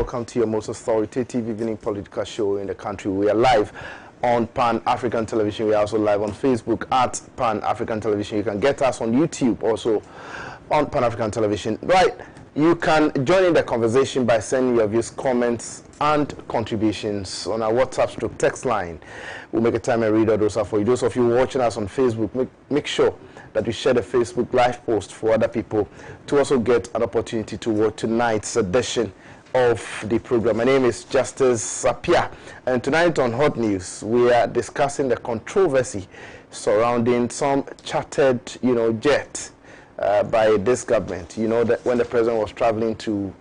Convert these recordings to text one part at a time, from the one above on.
welcome to your most authoritative evening political show in the country. We are live on Pan-African Television. We are also live on Facebook at Pan-African Television. You can get us on YouTube also on Pan-African Television. Right, you can join in the conversation by sending your views, comments, and contributions on our WhatsApp text line. We'll make a time and read all those out for you. Those of you watching us on Facebook, make sure that you share the Facebook live post for other people to also get an opportunity to watch tonight's edition of the program. My name is Justice Appiah, and tonight on Hot News, we are discussing the controversy surrounding some chartered, jet by this government. You know that when the president was traveling to,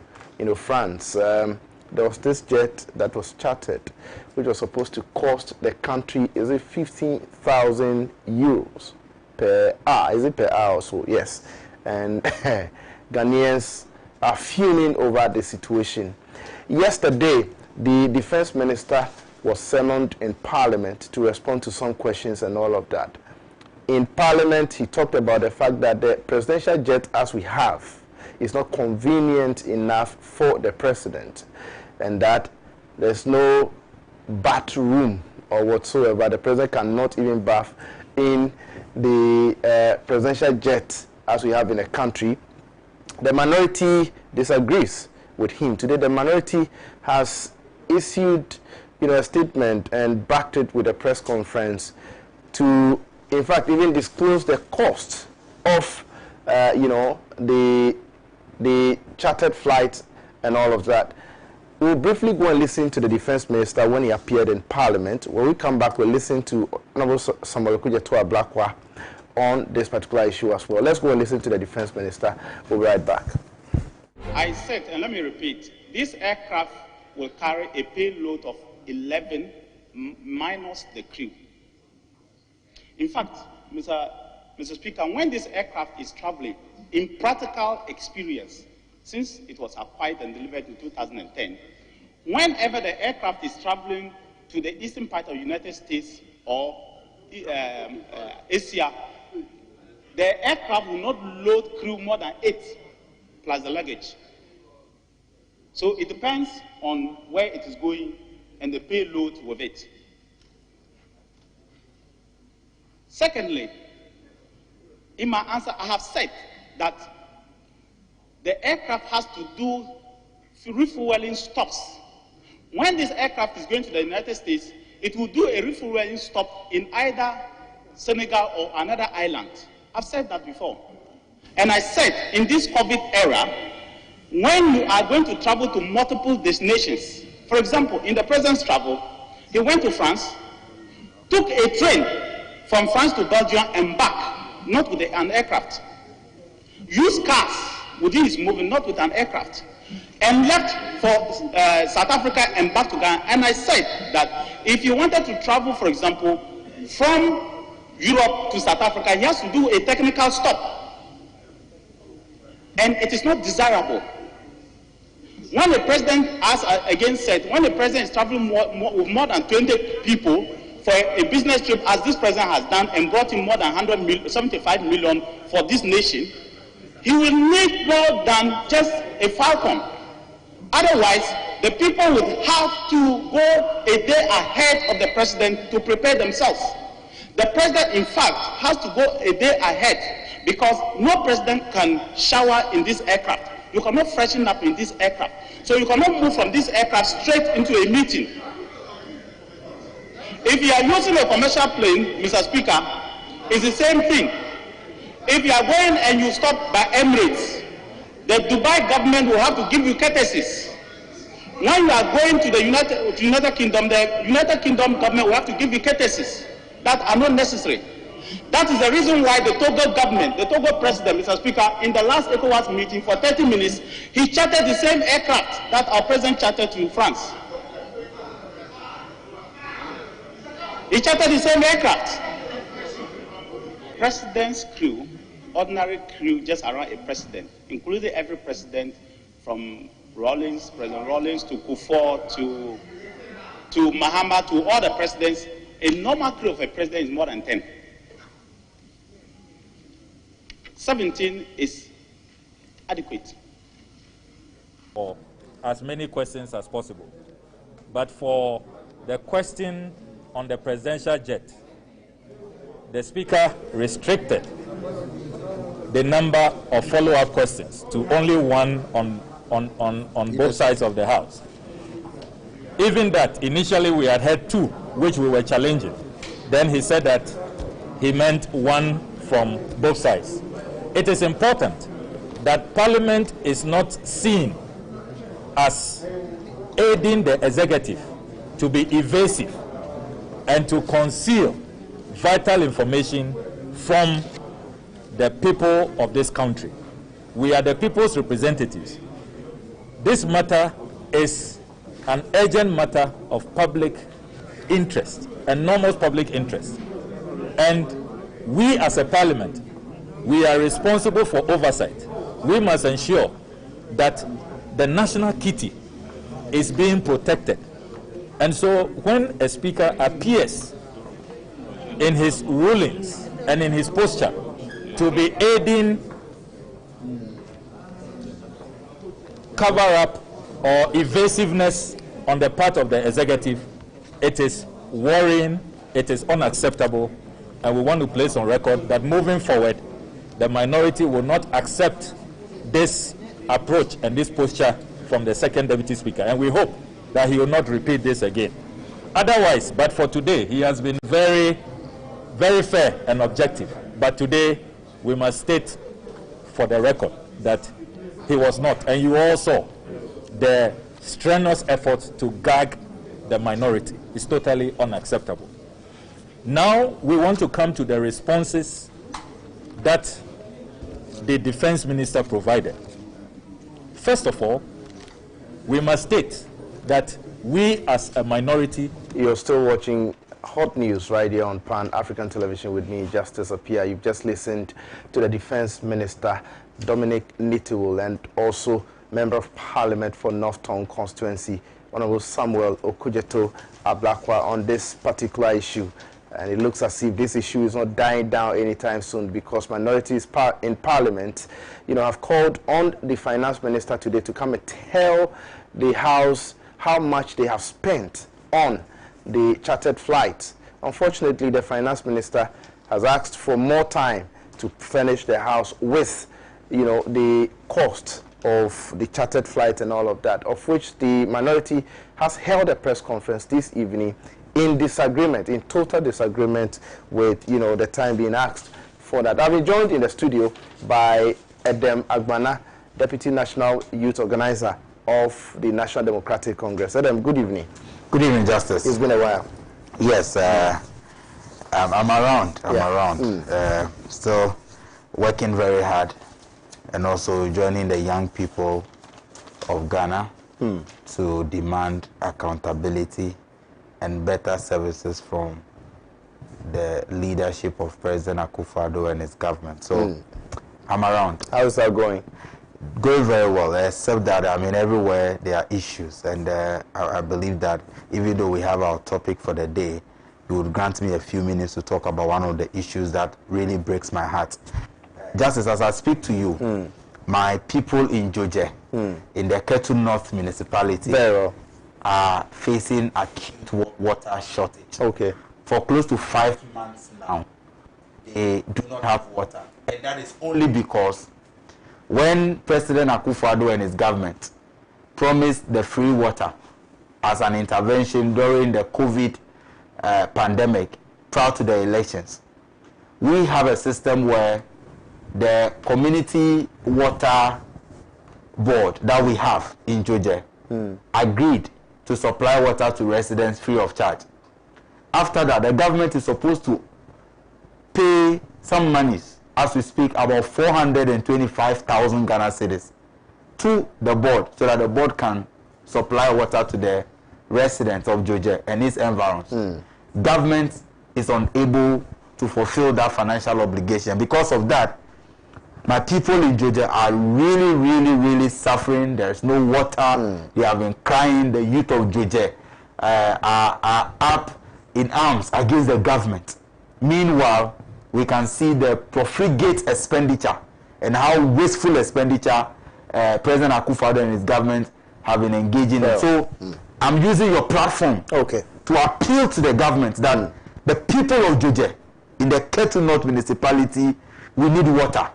France, there was this jet that was chartered, which was supposed to cost the country, is it 15,000 euros per hour? Is it per hour or so? Yes. And Ghanaians are fuming over the situation. Yesterday, the defense minister was summoned in Parliament to respond to some questions and all of that. In Parliament, he talked about the fact that the presidential jet as we have is not convenient enough for the president, and that there's no bathroom or whatsoever. The president cannot even bath in the presidential jet as we have in the country. The minority disagrees with him. Today, the minority has issued, a statement and backed it with a press conference to, in fact, even disclose the cost of, the chartered flights and all of that. We'll briefly go and listen to the defense minister when he appeared in Parliament. When we come back, we'll listen to Honorable Samuel Kujatua Blakwa on this particular issue as well. Let's go and listen to the defense minister. We'll be right back. I said, and let me repeat, this aircraft will carry a payload of 11 minus the crew. In fact, Mr. Speaker, when this aircraft is traveling, in practical experience, since it was acquired and delivered in 2010, whenever the aircraft is traveling to the eastern part of the United States or Asia, the aircraft will not load crew more than 8 plus the luggage. So it depends on where it is going and the payload with it. Secondly, in my answer, I have said that the aircraft has to do refueling stops. When this aircraft is going to the United States, it will do a refueling stop in either Senegal or another island. I've said that before. And I said, in this COVID era, when you are going to travel to multiple destinations, for example, in the president's travel, he went to France, took a train from France to Belgium and back, not with an aircraft. Used cars within his moving, not with an aircraft, and left for South Africa and back to Ghana. And I said that if you wanted to travel, for example, from Europe to South Africa, he has to do a technical stop. And it is not desirable. When the president, as I again said, when the president is traveling with more than 20 people for a business trip, as this president has done, and brought in more than 75 million for this nation, he will need more than just a Falcon. Otherwise, the people would have to go a day ahead of the president to prepare themselves. The president, in fact, has to go a day ahead because no president can shower in this aircraft. You cannot freshen up in this aircraft. So you cannot move from this aircraft straight into a meeting. If you are using a commercial plane, Mr. Speaker, it's the same thing. If you are going and you stop by Emirates, the Dubai government will have to give you courtesies. When you are going to the United Kingdom, the United Kingdom government will have to give you courtesies that are not necessary. That is the reason why the Togo government, the Togo president, Mr. Speaker, in the last ECOWAS meeting for 30 minutes, he chartered the same aircraft that our president chartered to France. He chartered the same aircraft. President's crew, ordinary crew just around a president, including every president from President Rawlings to Kufuor to Mahama to all the presidents, a normal crew of a president is more than 10. 17 is adequate. as many questions as possible. But for the question on the presidential jet, the Speaker restricted the number of follow-up questions to only one on both sides of the House. Even that, initially we had had two, which we were challenging. Then he said that he meant one from both sides. It is important that Parliament is not seen as aiding the executive to be evasive and to conceal vital information from the people of this country. We are the people's representatives. This matter is an urgent matter of public interest, enormous public interest. And we as a parliament, we are responsible for oversight. We must ensure that the national kitty is being protected. And so when a speaker appears in his rulings and in his posture to be aiding cover-up or evasiveness on the part of the executive, it is worrying, it is unacceptable, and we want to place on record that moving forward, the minority will not accept this approach and this posture from the second deputy speaker, and we hope that he will not repeat this again. Otherwise, but for today, he has been very, very fair and objective. But today, we must state for the record that he was not. And you all saw the strenuous effort to gag the minority. It's totally unacceptable. Now, we want to come to the responses that the defense minister provided. First of all, we must state that we as a minority... You're still watching Hot News right here on Pan-African Television with me, Justice Appiah. You've just listened to the Defense Minister, Dominic Nitiwul, and also Member of Parliament for North Town Constituency, Honorable Samuel Okudzeto Ablakwa, on this particular issue. And it looks as if this issue is not dying down anytime soon, because minorities in Parliament, have called on the Finance Minister today to come and tell the House how much they have spent on the chartered flights. Unfortunately, the Finance Minister has asked for more time to furnish the House with, the cost of the chartered flight and all of that, of which the minority has held a press conference this evening in disagreement, in total disagreement with, the time being asked for that. I've been joined in the studio by Edem Agbana, Deputy National Youth Organizer of the National Democratic Congress. Edem, good evening. Good evening, Justice. It's been a while. Yes, I'm around. I'm around. Still working very hard, and also joining the young people of Ghana to demand accountability and better services from the leadership of President Akufo-Addo and his government. So I'm around. How is that going? Going very well, except that, everywhere there are issues. And I believe that even though we have our topic for the day, you would grant me a few minutes to talk about one of the issues that really breaks my heart. Justice, as I speak to you, my people in Joje, in the Ketu North municipality, are facing acute water shortage. Okay. For close to 5 months now, they do not have water. And that is only because when President Akufo-Addo and his government promised the free water as an intervention during the COVID pandemic prior to the elections, we have a system where the community water board that we have in Joje agreed to supply water to residents free of charge. After that, the government is supposed to pay some monies, as we speak, about 425,000 Ghana cedis to the board so that the board can supply water to the residents of Joje and its environs. Government is unable to fulfill that financial obligation. Because of that, my people in Joje are really, really, really suffering. There's no water. They have been crying. The youth of Joje are up in arms against the government. Meanwhile, we can see the profligate expenditure and how wasteful expenditure President Akufo-Addo and his government have been engaging in. So I'm using your platform to appeal to the government that the people of Joje in the Ketu North municipality, we need water.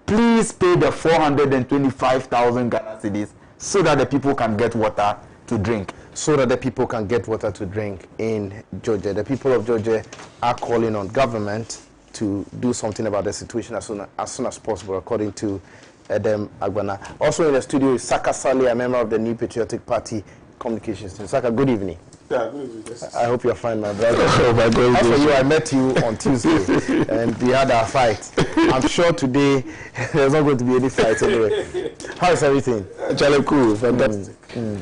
Please pay the 425,000 Ghana cedis so that the people can get water to drink. So that the people can get water to drink in Joje. The people of Joje are calling on government to do something about the situation as soon as possible, according to Edem Agbana. Also in the studio is Saka Saleh, a member of the New Patriotic Party Communications team. Saka, good evening. Yeah, good evening. I hope you're fine, my brother. As for you, I met you on Tuesday, and we had our fight. I'm sure today there's not going to be any fight anyway. How is everything? Actually, cool, fantastic. Let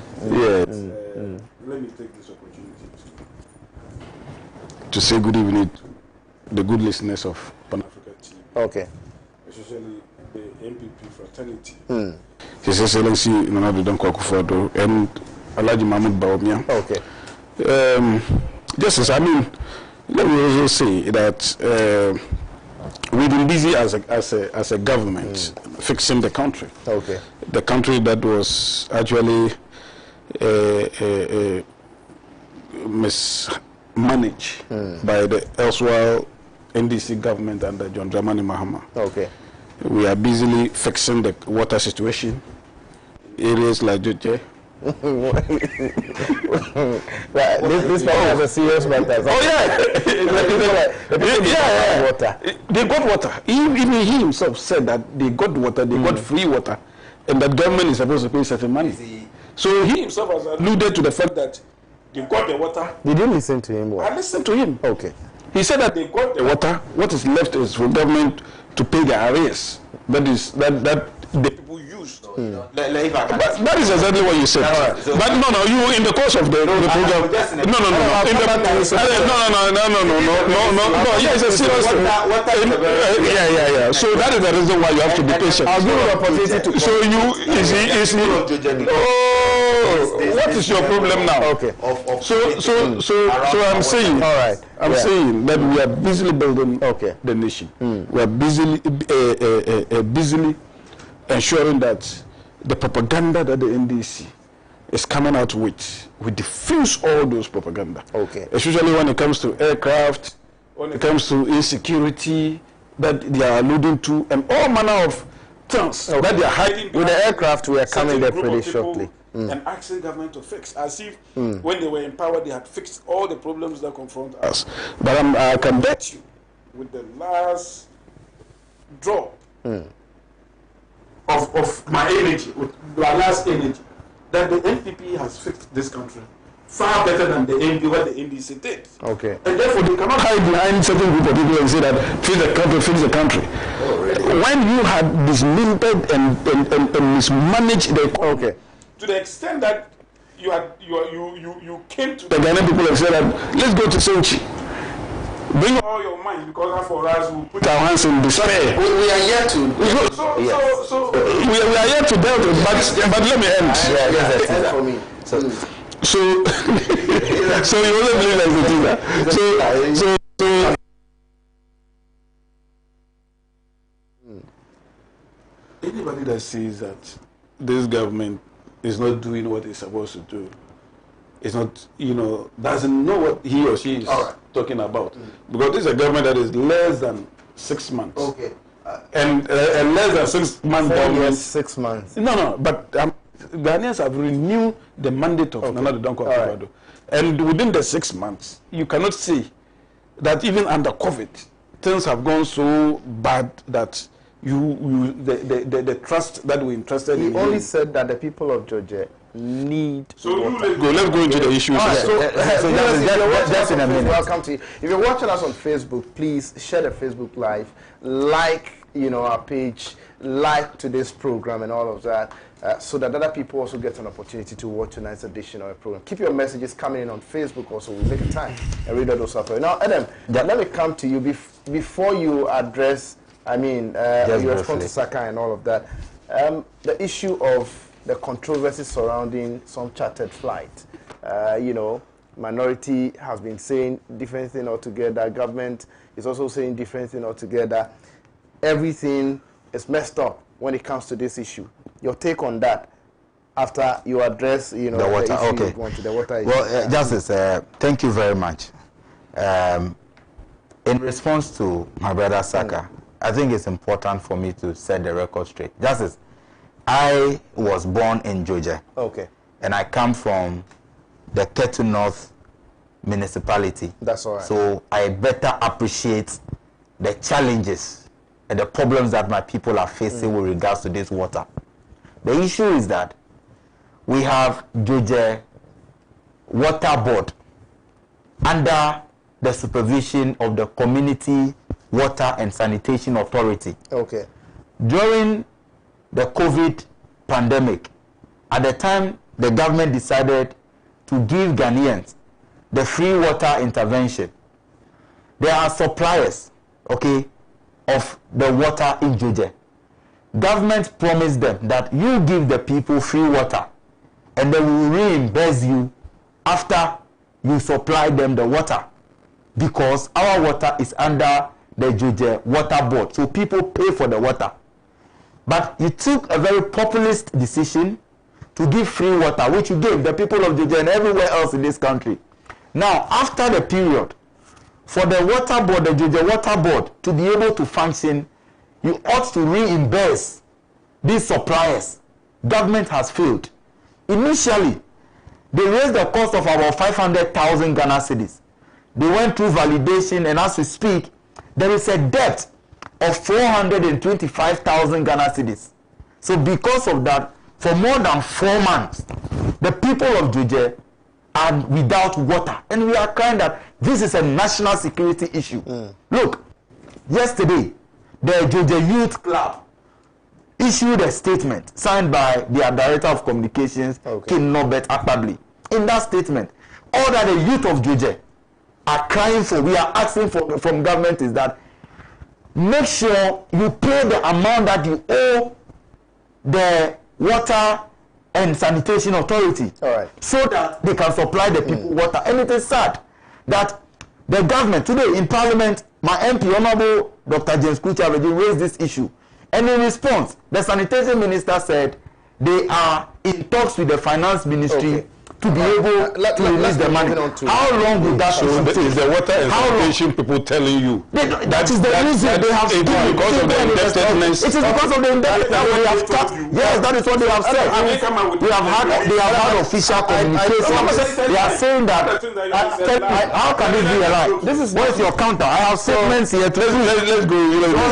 me take this opportunity to say good evening to the good listeners of Pan-Africa TV. Okay. Especially the MPP fraternity. His Excellency Nana Dankwa Akufo-Addo and Alhaji Mahmoud Bawumia. Okay. Just as let me also say that we've been busy as a government fixing the country. Okay. The country that was actually mismanaged by the elsewhere NDC government under John Dramani Mahama. Okay. We are busily fixing the water situation. Areas like Joje. This man has a serious matter. Water. They got water. Even he himself said that they got water, they got free water, and that government is supposed to pay certain money. So he himself has alluded to the fact that they got the water. Did you listen to him? I listened to him. Okay. He said that they got the water. What is left is for government to pay the arrears. That the people use. But that is exactly what you said. But no, you in the course of the program. No. Yeah, it's a serious thing. Yeah. So that is the reason why you have to be patient. I'll give you an opportunity to. So what is your problem now? Okay. So I'm saying. All right. I'm saying that we are busily building the nation. We are busily ensuring that the propaganda that the NDC is coming out with, we diffuse all those propaganda. Okay. Especially when it comes to aircraft, when it comes to insecurity that they are alluding to, and all manner of things that they are hiding. With the aircraft, we are coming there pretty shortly. And asking government to fix, as if when they were in power, they had fixed all the problems that confront us. But I can bet you, with the last drop of my energy, with my last energy, that the NPP has fixed this country far better than the what the NDC did. Okay. And therefore, they cannot hide behind certain group of people and say that fix the country. Oh, really? When you had dismembered and mismanaged the economy, to the extent that you came to the Ghanaian people and said that let's go to Sochi. Bring all your money, because for us we put our hands in despair. We are here to. We are here to deal with, but let me end. Yes, for me. So you only believe like the teaser. So anybody that says that this government is not doing what it's supposed to do, is not, doesn't know what he or she is talking about. Because this is a government that is less than 6 months. Okay. And less than 6 months. 4 years, 6 months. No, but Ghanaians have renewed the mandate of Nana Dankwa Akufo-Addo. And within the 6 months, you cannot see that even under COVID, things have gone so bad that the trust that we entrusted in. He only said that the people of Georgia need. So let's go into the issues. So that's in a minute. Welcome to you. If you're watching us on Facebook, please share the Facebook Live, like our page, like today's program and all of that, so that other people also get an opportunity to watch tonight's edition of a program. Keep your messages coming in on Facebook also. We'll make a time and read those up. Now, Adam, let me come to you before you address. You respond to Saka and all of that. The issue of the controversy surrounding some chartered flight. Minority has been saying different thing altogether. Government is also saying different thing altogether. Everything is messed up when it comes to this issue. Your take on that? after you address, the water. The issue Okay. you want to, the water issue. Well, Justice, thank you very much. In response to my brother Saka, I think it's important for me to set the record straight. Justice, I was born in Georgia. Okay. And I come from the Ketu North municipality. That's all right. So I better appreciate the challenges and the problems that my people are facing with regards to this water. The issue is that we have Georgia Water Board under the supervision of the Community Water and Sanitation Authority. Okay. During the COVID pandemic, at the time the government decided to give Ghanaians the free water intervention, there are suppliers, okay, of the water in Georgia. Government promised them that you give the people free water and they will reimburse you after you supply them the water, because our water is under the Georgia Water Board, so people pay for the water. But you took a very populist decision to give free water, which you gave the people of Georgia and everywhere else in this country. Now, after the period, for the water board, the Georgia Water Board, to be able to function, you ought to reimburse these suppliers. Government has failed. Initially, they raised the cost of about 500,000 Ghana cedis. They went through validation, and as we speak, there is a debt of 425,000 Ghana cedis. So because of that, for more than 4 months, the people of Georgia are without water. And we are crying that this is a national security issue. Look, yesterday, the Georgia Youth Club issued a statement signed by their Director of Communications, King Norbert Appiah. In that statement, all that the youth of Georgia are crying for, we are asking for from government, is that make sure you pay the amount that you owe the Water and Sanitation Authority, so that they can supply the people water. And it is sad that the government today in Parliament, my MP, Honorable Dr. James Kucha, raised this issue. And in response, the Sanitation Minister said they are in talks with the Finance Ministry to be able to release the money. How long will that take? Is the water and sanitation people telling you? That is the reason they have stopped. Because of the indebtedness. It is because of the indebtedness they have stopped. Yes, that is what they have said. They have had official communication. They are saying that. How can this be allowed? This is where's your counter? I have statements here to prove. Let's go.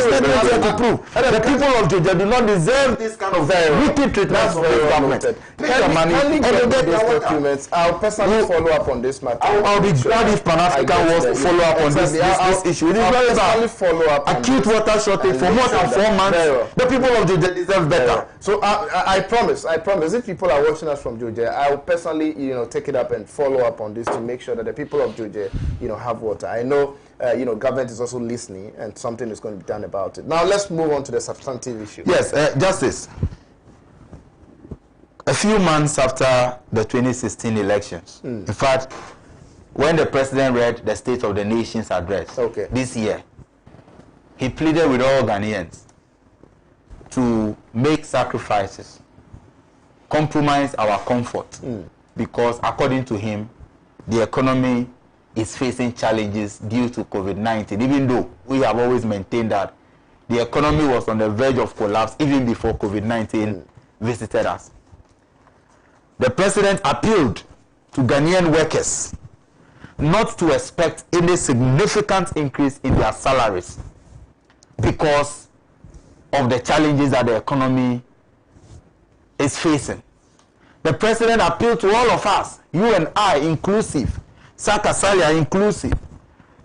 Statements here to prove. The people of Georgia do not deserve this kind of wicked treatment from this government. Take your money and you get the water. I'll personally follow up on this matter. I'll be glad if Pan-Africa was to follow up on this issue. It is very bad. Follow up acute water shortage for more than 4 months. The people of Georgia deserve better. So I promise, if people are watching us from Georgia, I will personally, take it up and follow up on this to make sure that the people of Georgia, have water. I know, government is also listening and something is going to be done about it. Now let's move on to the substantive issue. Yes, Justice. A few months after the 2016 elections, in fact, when the president read the State of the Nation's address this year, he pleaded with all Ghanaians to make sacrifices, compromise our comfort, because according to him, the economy is facing challenges due to COVID-19, even though we have always maintained that the economy was on the verge of collapse even before COVID-19 visited us. The president appealed to Ghanaian workers not to expect any significant increase in their salaries because of the challenges that the economy is facing. The president appealed to all of us, you and I inclusive, Saka Salia inclusive,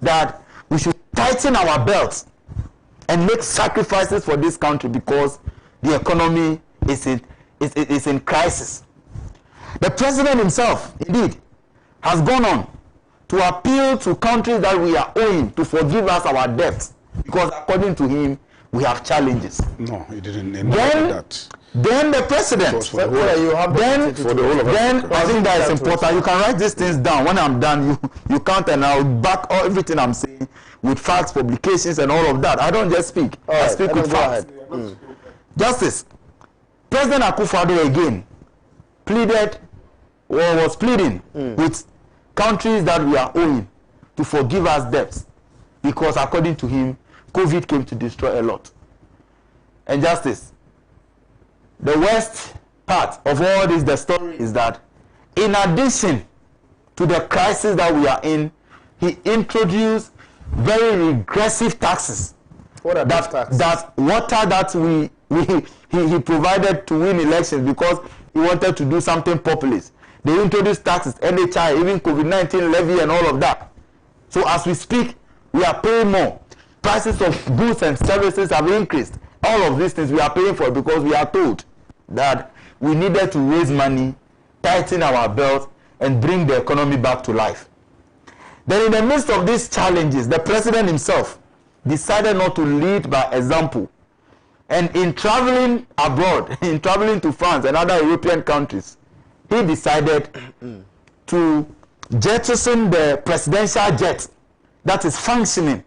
that we should tighten our belts and make sacrifices for this country because the economy is in crisis. The president himself, indeed, has gone on to appeal to countries that we are owing to forgive us our debts because according to him, we have challenges. No, he didn't name that. Then the president, I think that is important. You can write these things down. When I'm done, you count and I'll back everything I'm saying with facts, publications, and all of that. I don't just speak. I speak with facts. Justice, President Akufo-Addo again pleaded or was pleading with countries that we are owing to forgive us debts, because according to him, COVID came to destroy a lot. And Justice, the worst part of all this, the story is that in addition to the crisis that we are in, he introduced very regressive taxes. What are those taxes? That water that he provided to win elections because he wanted to do something populist. They introduced taxes, NHI, even COVID-19 levy and all of that. So as we speak, we are paying more. Prices of goods and services have increased. All of these things we are paying for because we are told that we needed to raise money, tighten our belt, and bring the economy back to life. Then in the midst of these challenges, the president himself decided not to lead by example. And in traveling abroad, in traveling to France and other European countries, he decided to jettison the presidential jet that is functioning,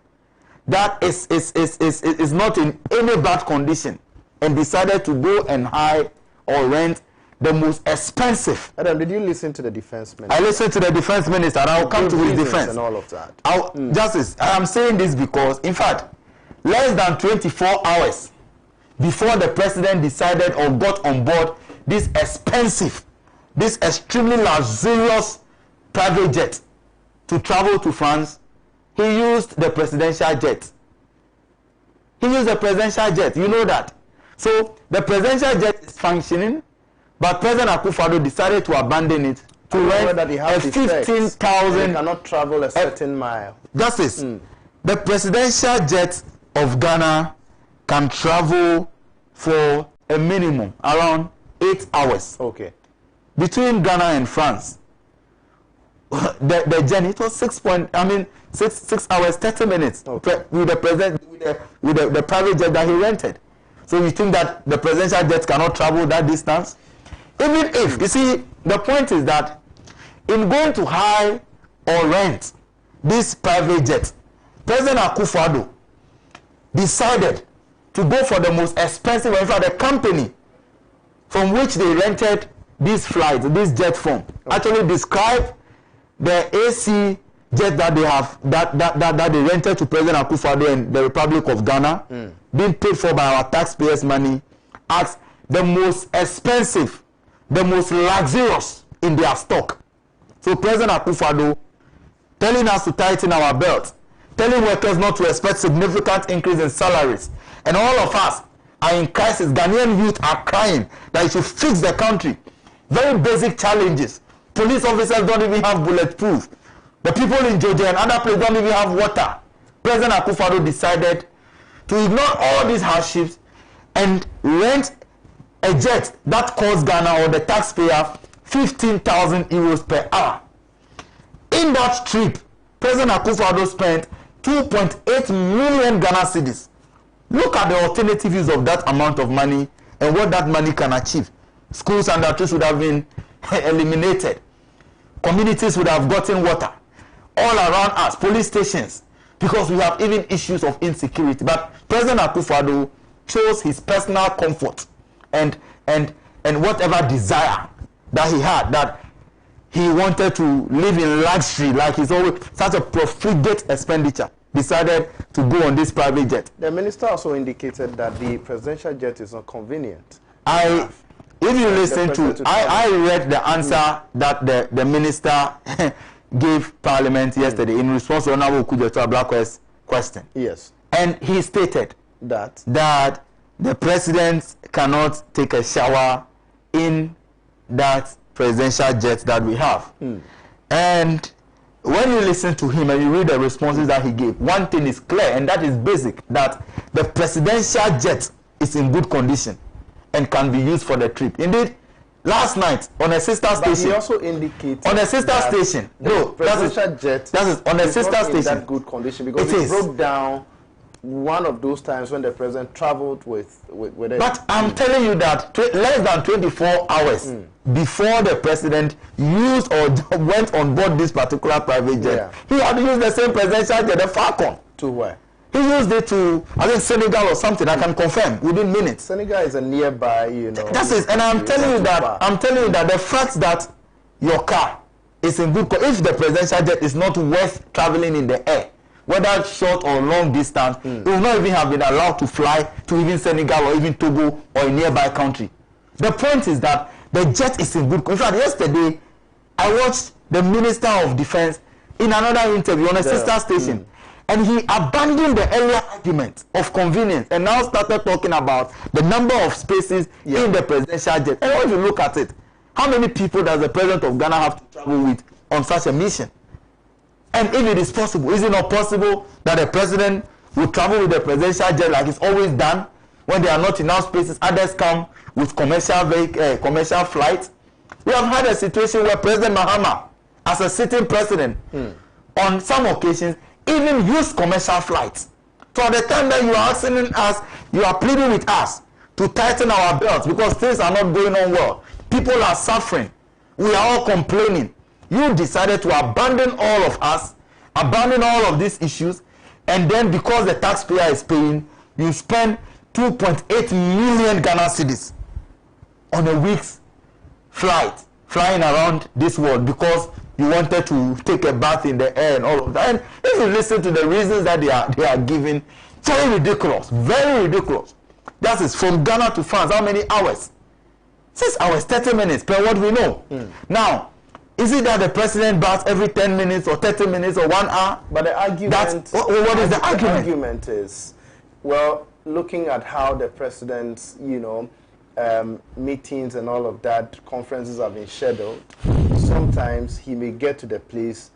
that is not in any bad condition, and decided to go and hire or rent the most expensive. Adam, did you listen to the defense minister? I listened to the defense minister, and I'll come to his defense. And all of that. Justice, I am saying this because, in fact, less than 24 hours before the president decided or got on board this expensive, this extremely luxurious private jet to travel to France, he used the presidential jet. He used the presidential jet, you know that. So the presidential jet is functioning, but President Akufo-Addo decided to abandon it to rent a 15,000. Cannot travel a certain mile. Justice, the presidential jet of Ghana can travel for a minimum around 8 hours. Okay. Between Ghana and France, the journey, it was 6 hours 30 minutes. Okay. With the president, with the private jet that he rented. So you think that the presidential jet cannot travel that distance? Even if, you see, the point is that in going to hire or rent this private jet, President Akufo-Addo decided to go for the most expensive, in fact, the company from which they rented these flights, this jet form, actually described the AC jet that they have, that they rented to President Akufo-Addo and the Republic of Ghana, being paid for by our taxpayers' money, as the most expensive, the most luxurious in their stock. So President Akufo-Addo telling us to tighten our belt, telling workers not to expect significant increase in salaries, and all of us are in crisis. Ghanaian youth are crying that you should fix the country. Very basic challenges. Police officers don't even have bulletproof. The people in Georgia and other places don't even have water. President Akufo-Addo decided to ignore all these hardships and rent a jet that costs Ghana or the taxpayer 15,000 euros per hour. In that trip, President Akufo-Addo spent 2.8 million Ghana cedis. Look at the alternative use of that amount of money and what that money can achieve. Schools and trees would have been eliminated. Communities would have gotten water. All around us, police stations, because we have even issues of insecurity. But President Akufo-Addo chose his personal comfort and whatever desire that he had, that he wanted to live in luxury, like he's always such a profligate expenditure, decided to go on this private jet. The minister also indicated that the presidential jet is not convenient. If you listen to, I read the answer that the minister gave Parliament yesterday in response to Honorable Kujoto Ablakwe's question. Yes. And he stated that the president cannot take a shower in that presidential jet that we have. And when you listen to him and you read the responses that he gave, one thing is clear, and that is basic, that the presidential jet is in good condition and can be used for the trip. Indeed, last night on a sister station, he also indicated on a sister station, no, presidential jet that is on a sister station, in that good condition because it broke down one of those times when the president traveled with it. But I'm telling you that less than 24 hours before the president used or went on board this particular private jet, he had used the same presidential jet, the Falcon. To where? He used it to, I think, Senegal or something. I can confirm within minutes. Senegal is a nearby, That's it. And I'm telling you that the fact that your car is in good condition, if the presidential jet is not worth traveling in the air, whether short or long distance, it will not even have been allowed to fly to even Senegal or even Togo or a nearby country. The point is that the jet is in good condition. In fact, yesterday, I watched the Minister of Defense in another interview on a sister station. And he abandoned the earlier argument of convenience and now started talking about the number of spaces in the presidential jet. And when you look at it, how many people does the president of Ghana have to travel with on such a mission? And if it is possible, is it not possible that the president will travel with the presidential jet like it's always done? When there are not enough spaces, others come with commercial flights. We have had a situation where President Mahama, as a sitting president, on some occasions, even use commercial flights. So at the time that you are asking us, you are pleading with us to tighten our belts because things are not going on well. People are suffering. We are all complaining. You decided to abandon all of us, abandon all of these issues, and then because the taxpayer is paying, you spend 2.8 million Ghana cedis on a week's flight, flying around this world because you wanted to take a bath in the air and all of that. And if you listen to the reasons that they are giving, very ridiculous, very ridiculous. That is from Ghana to France. How many hours? 6 hours, 30 minutes per what we know. Now, is it that the president baths every 10 minutes or 30 minutes or 1 hour? But the argument... what is the argument? The argument is, well, looking at how the president's, meetings and all of that, conferences have been scheduled, sometimes he may get to the place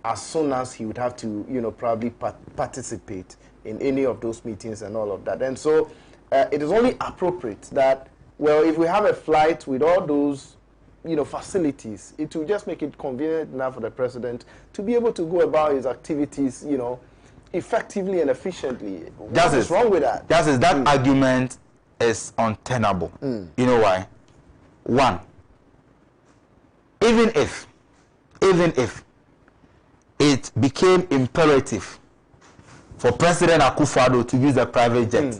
as soon as he would have to, probably participate in any of those meetings and all of that. And so it is only appropriate that, well, if we have a flight with all those, facilities, it will just make it convenient enough for the president to be able to go about his activities, effectively and efficiently. What is wrong with that? That argument is untenable. You know why? One, even if it became imperative for President Akufo-Addo to use a private jet,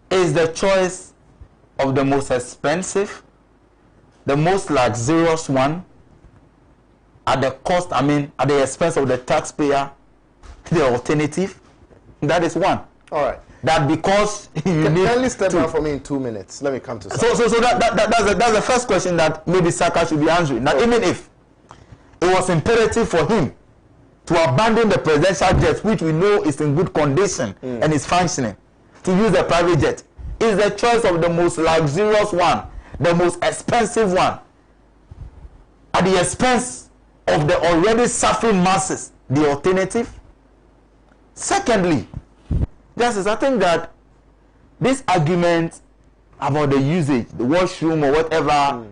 is the choice of the most expensive, the most luxurious one, at the cost, at the expense of the taxpayer, the alternative? That is one. All right. That because you need kindly step down for me in 2 minutes. Let me come to Saka. So that's the first question that maybe Saka should be answering. Now, even if it was imperative for him to abandon the presidential jet, which we know is in good condition and is functioning, to use a private jet, is the choice of the most luxurious one, the most expensive one, at the expense of the already suffering masses, the alternative? Secondly, Justice, I think that this argument about the usage, the washroom or whatever,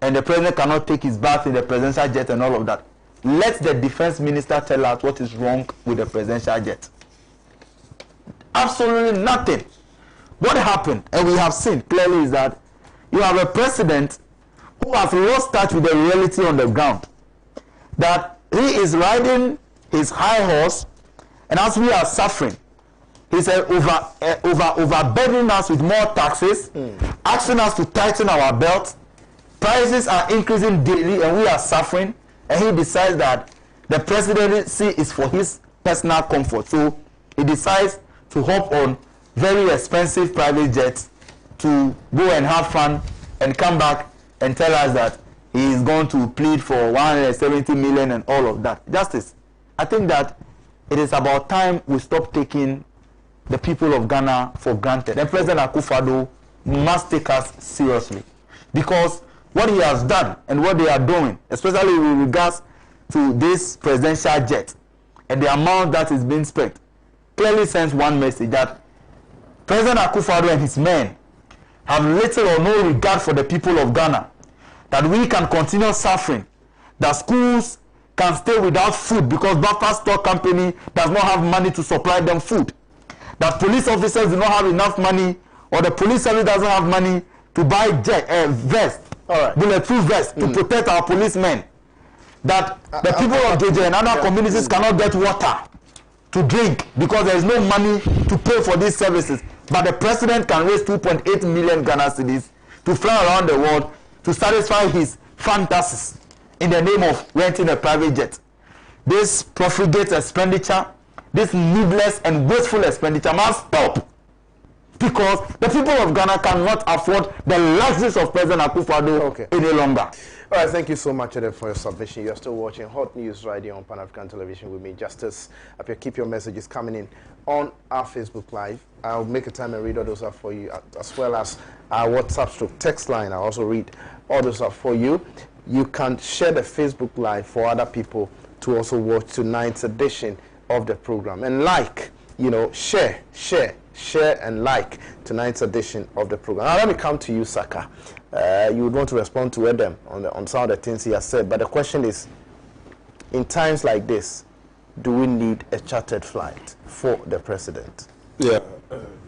and the president cannot take his bath in the presidential jet and all of that, let the defense minister tell us what is wrong with the presidential jet. Absolutely nothing. What happened, and we have seen clearly, is that you have a president who has lost touch with the reality on the ground. That he is riding his high horse, and as we are suffering, he's overburdening us with more taxes, asking us to tighten our belts. Prices are increasing daily, and we are suffering. And he decides that the presidency is for his personal comfort. So he decides to hop on very expensive private jets to go and have fun and come back and tell us that he is going to plead for 170 million and all of that. Justice, I think that it is about time we stop taking the people of Ghana for granted. And President Akufo-Addo must take us seriously, because what he has done and what they are doing, especially with regards to this presidential jet and the amount that is being spent, clearly sends one message, that President Akufo-Addo and his men have little or no regard for the people of Ghana, that we can continue suffering, that schools can stay without food because Buffer Store Company does not have money to supply them food, that police officers do not have enough money, or the police service doesn't have money to buy vest, bulletproof vest to protect our policemen, that the people of JJ and other communities cannot get water to drink because there is no money to pay for these services. But the president can raise 2.8 million Ghana cedis to fly around the world to satisfy his fantasies in the name of renting a private jet. This profligate expenditure, this needless and wasteful expenditure must stop, because the people of Ghana cannot afford the luxuries of President Akufo-Addo any longer. All right, thank you so much, Eden, for your submission. You're still watching Hot News right here on Pan African Television with me, Justice Appiah. Keep your messages coming in on our Facebook Live. I'll make a time and read all those up for you, as well as our WhatsApp text line. I'll also read all those up for you. You can share the Facebook Live for other people to also watch tonight's edition of the program. And share and like tonight's edition of the program. Now let me come to you, Saka. You would want to respond to Edem on some of the things he has said, but the question is, in times like this, do we need a chartered flight for the president? Yeah,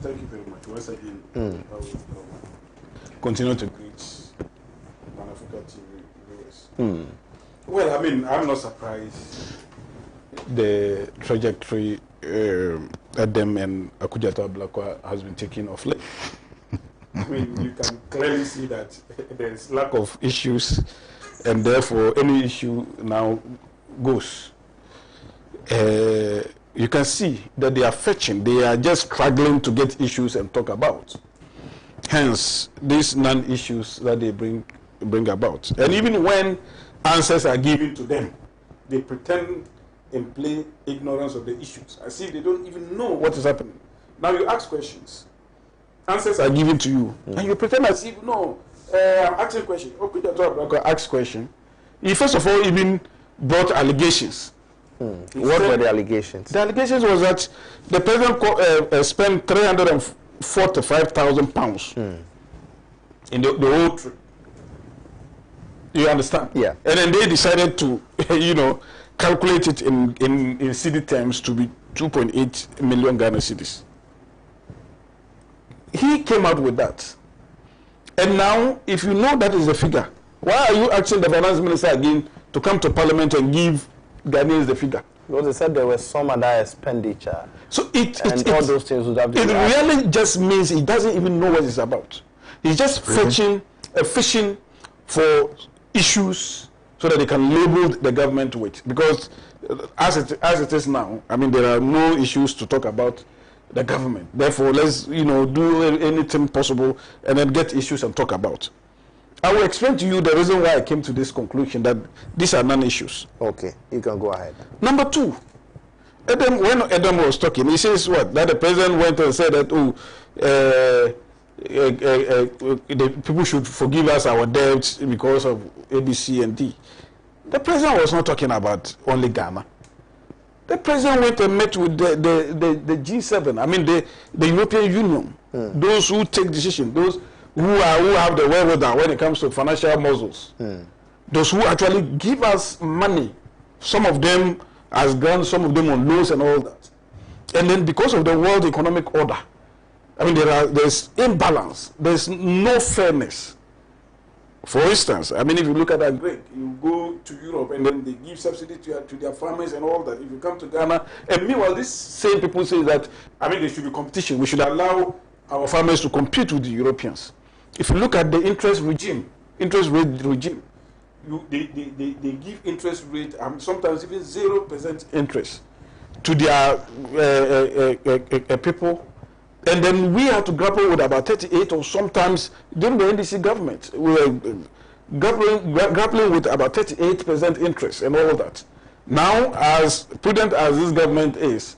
thank you very much. Once again, I will continue to greet Pan Africa TV viewers. Well, I mean, I'm not surprised the trajectory Edem and Akujata Ablakwa has been taking of late. I mean, you can clearly see that there's lack of issues, and therefore any issue now goes. You can see that they are fetching. They are just struggling to get issues and talk about. Hence, these non-issues that they bring about. And even when answers are given to them, they pretend and play ignorance of the issues. I see they don't even know what is happening. Now you ask questions. Answers are given to you, and you pretend as if, no, I'm asking a question. Okay, ask question. He first of all even brought allegations. What were the allegations? The allegations was that the president spent £345,000 in the whole trip. You understand? Yeah. And then they decided to, calculate it in city terms to be 2.8 million Ghana cedis. He came out with that. And now, if you know that is the figure, why are you asking the finance minister again to come to parliament and give Ghanaians the figure? Because they said there was some other expenditure. So all those things would have been. It really just means he doesn't even know what it's about. He's just fishing for issues so that they can label the government with. Because as it is now, I mean, there are no issues to talk about the government. Therefore, let's do anything possible and then get issues and talk about. I will explain to you the reason why I came to this conclusion that these are non-issues. Okay, you can go ahead. Number two, when Edem was talking, he says what? That the president went and said that the people should forgive us our debts because of A, B, C, and D. The president was not talking about only Ghana. The president went and met with the G7. I mean, the European Union. Those who take decisions. Those who have the wherewithal when it comes to financial muscles. Those who actually give us money. Some of them as grants, some of them on loans and all that. And then because of the world economic order, I mean, there's imbalance. There's no fairness. For instance, I mean, if you look at that grape, you go to Europe and then they give subsidy to their farmers and all that. If you come to Ghana, and meanwhile, these same people say that, I mean, there should be competition. We should allow our farmers to compete with the Europeans. If you look at the interest rate regime, they give interest rate, sometimes even 0% interest to their people. And then we have to grapple with about 38, or sometimes during the NDC government, we were grappling with about 38% interest and all of that. Now, as prudent as this government is,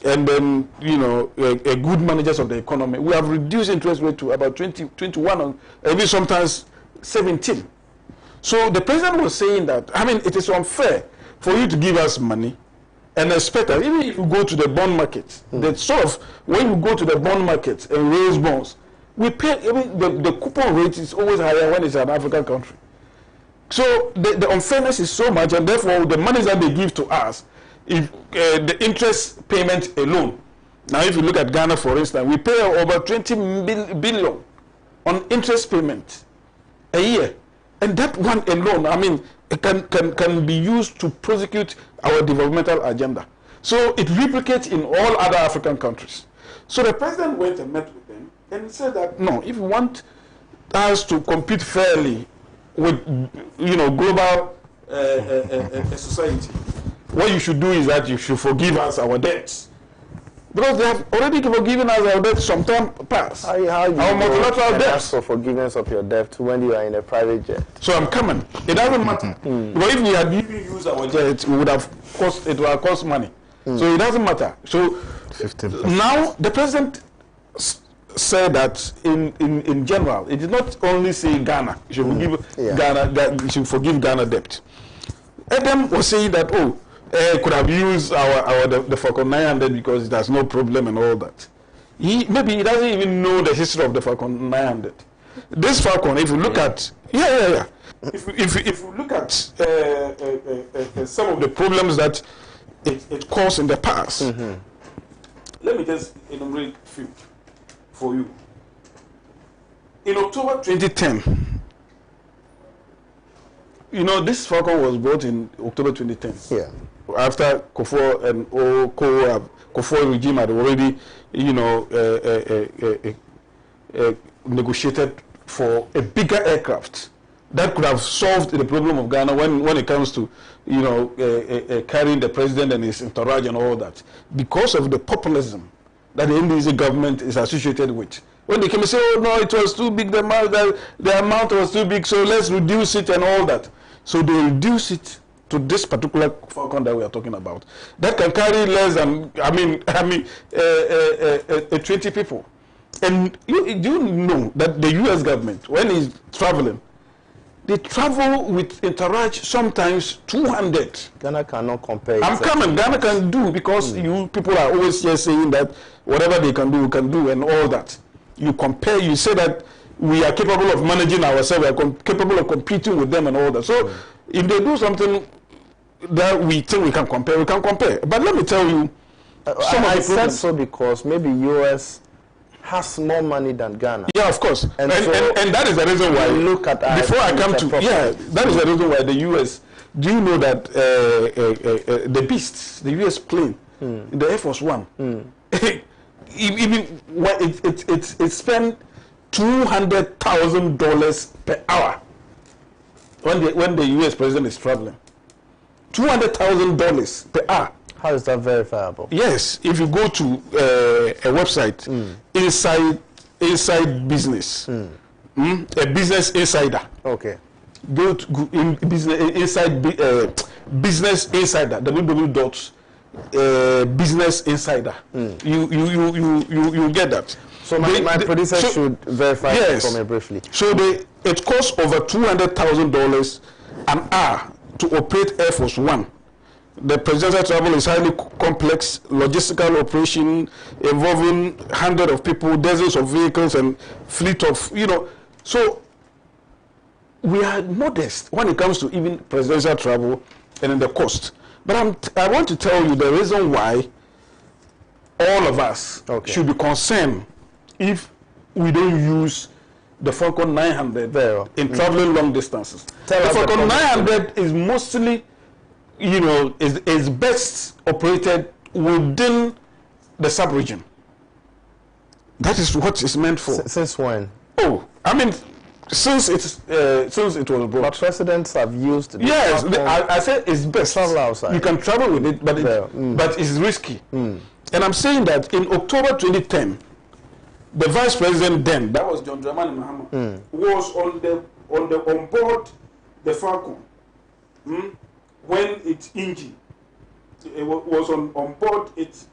and then, a good managers of the economy, we have reduced interest rate to about 20, 21, or maybe sometimes 17. So the president was saying that, I mean, it is unfair for you to give us money and expect that even if you go to the bond market, that sort of, when you go to the bond market and raise bonds, we pay, I mean, the coupon rate is always higher when it's an African country. So the unfairness is so much, and therefore the money that they give to us, if the interest payment alone. Now, if you look at Ghana, for instance, we pay over 20 billion on interest payment a year. And that one alone, I mean, it can be used to prosecute our developmental agenda. So it replicates in all other African countries. So the president went and met with them and said that, no, if you want us to compete fairly with, global society, what you should do is that you should forgive us our debts. Because they have already forgiven us our debts some time past. How our multilateral debts. Ask for forgiveness of your debt when you are in a private jet. So I'm coming. It doesn't matter. But if we had even used our jet, it would have cost money. So it doesn't matter. So 15%. Now the president said that in general, it did not only say Ghana. You should forgive Ghana. You should forgive Ghana debt. Adam was saying that could have used the Falcon 900 because it has no problem and all that. Maybe he doesn't even know the history of the Falcon 900. This Falcon, if you look at if you look at some of the problems that it caused in the past, let me just enumerate a few for you. In October 2010. This Falcon was bought in October 2010. Yeah. After Kufuor and Kufuor regime had already, negotiated for a bigger aircraft that could have solved the problem of Ghana when it comes to, carrying the president and his entourage and all that, because of the populism that the NDC government is associated with. When they came and say, oh no, it was too big, the amount was too big, so let's reduce it and all that. So they reduce it to this particular Falcon that we are talking about. That can carry less than, 20 people. And you know that the U.S. government, when it's traveling, they travel with entourage sometimes 200. Ghana cannot compare. I'm coming. Ghana can do, because you people are always here saying that whatever they can do, we can do and all that. You compare, you say that we are capable of managing ourselves, we are capable of competing with them and all that. So if they do something that we think we can compare, we can compare. But let me tell you, I said so because maybe US has more money than Ghana. Yeah, of course. And that is the reason why, look at before I come to, that is the reason why the US, do you know that the beasts, the US plane, the Air Force One, even it spent $200,000 per hour when the U.S. president is traveling. $200,000 per hour. How is that verifiable? Yes, if you go to a website, Inside Business, a Business Insider. Okay. Go to Business Insider, www.Business Insider. You get that. So my producer should verify it for me briefly. So it costs over $200,000 an hour to operate Air Force One. The presidential travel is highly complex logistical operation involving hundreds of people, dozens of vehicles, and fleet of, So we are modest when it comes to even presidential travel and in the cost. But I want to tell you the reason why all of us should be concerned if we don't use the Falcon 900 in traveling long distances. The Falcon 900 is mostly, is best operated within the sub-region. That is what it's meant for. Since when? Since it was brought. But presidents have used it. Yes, I said it's best. Travel outside. You can travel with it, but it's risky. And I'm saying that in October 2010, the vice president then, that was John Dramani Mahama, was on board the Falcon when its engine was on board it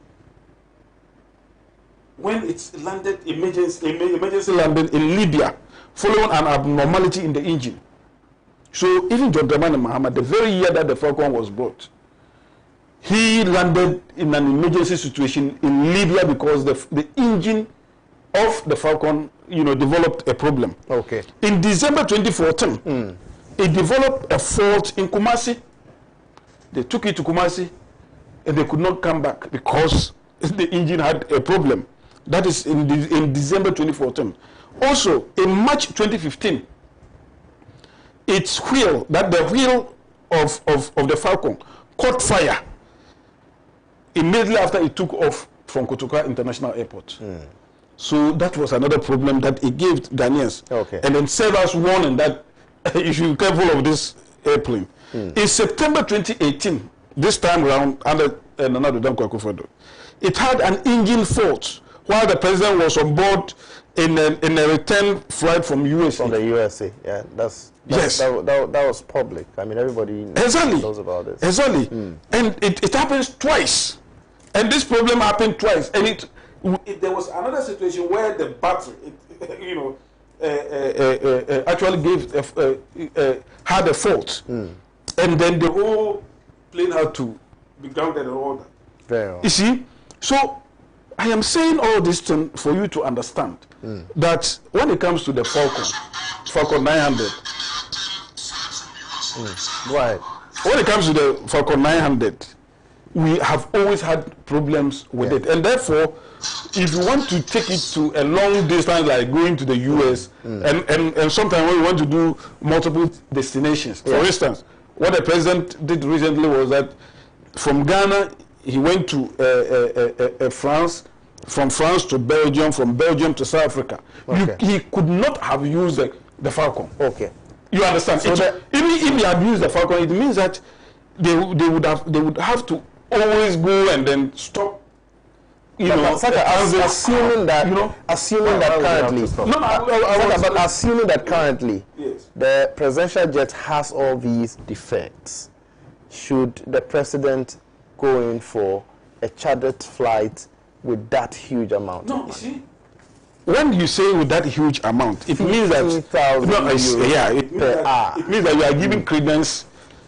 when it landed emergency landed in Libya following an abnormality in the engine. So even John Dramani Mahama, the very year that the Falcon was brought, he landed in an emergency situation in Libya because the engine of the Falcon, developed a problem. Okay. In December 2014, it developed a fault in Kumasi. They took it to Kumasi, and they could not come back because the engine had a problem. That is in December 2014. Also, in March 2015, its wheel, the wheel of the Falcon, caught fire. immediately after it took off from Kotoka International Airport. So that was another problem that it gave Ghanaians. Okay. And then served us warning that you should be careful of this airplane. In September 2018, this time around, under Nana Danko Akufo-Addo, it had an engine fault while the president was on board in a return flight from USA. From the USA, yeah. Yes. That was public. I mean, everybody knows about this. Exactly. And it happens twice. And this problem happened twice. And there was another situation where the battery, actually had a fault. And then the whole plane had to be grounded and all that. Very well. You see? So I am saying all this for you to understand that when it comes to the Falcon 900, Right. when it comes to the Falcon 900, we have always had problems with it. And therefore, if you want to take it to a long distance, like going to the US, and sometimes when you want to do multiple destinations, for instance, what the president did recently was that from Ghana, he went to France, from France to Belgium, from Belgium to South Africa. Okay. He could not have used the Falcon. Okay. You understand? So even if he had used the Falcon, it means that they would have to always go and then stop. Assuming that currently, assuming that currently, yes, the presidential jet has all these defects, should the president go in for a chartered flight with that huge amount? No, you see, when you say with that huge amount, it means that it means that you are giving credence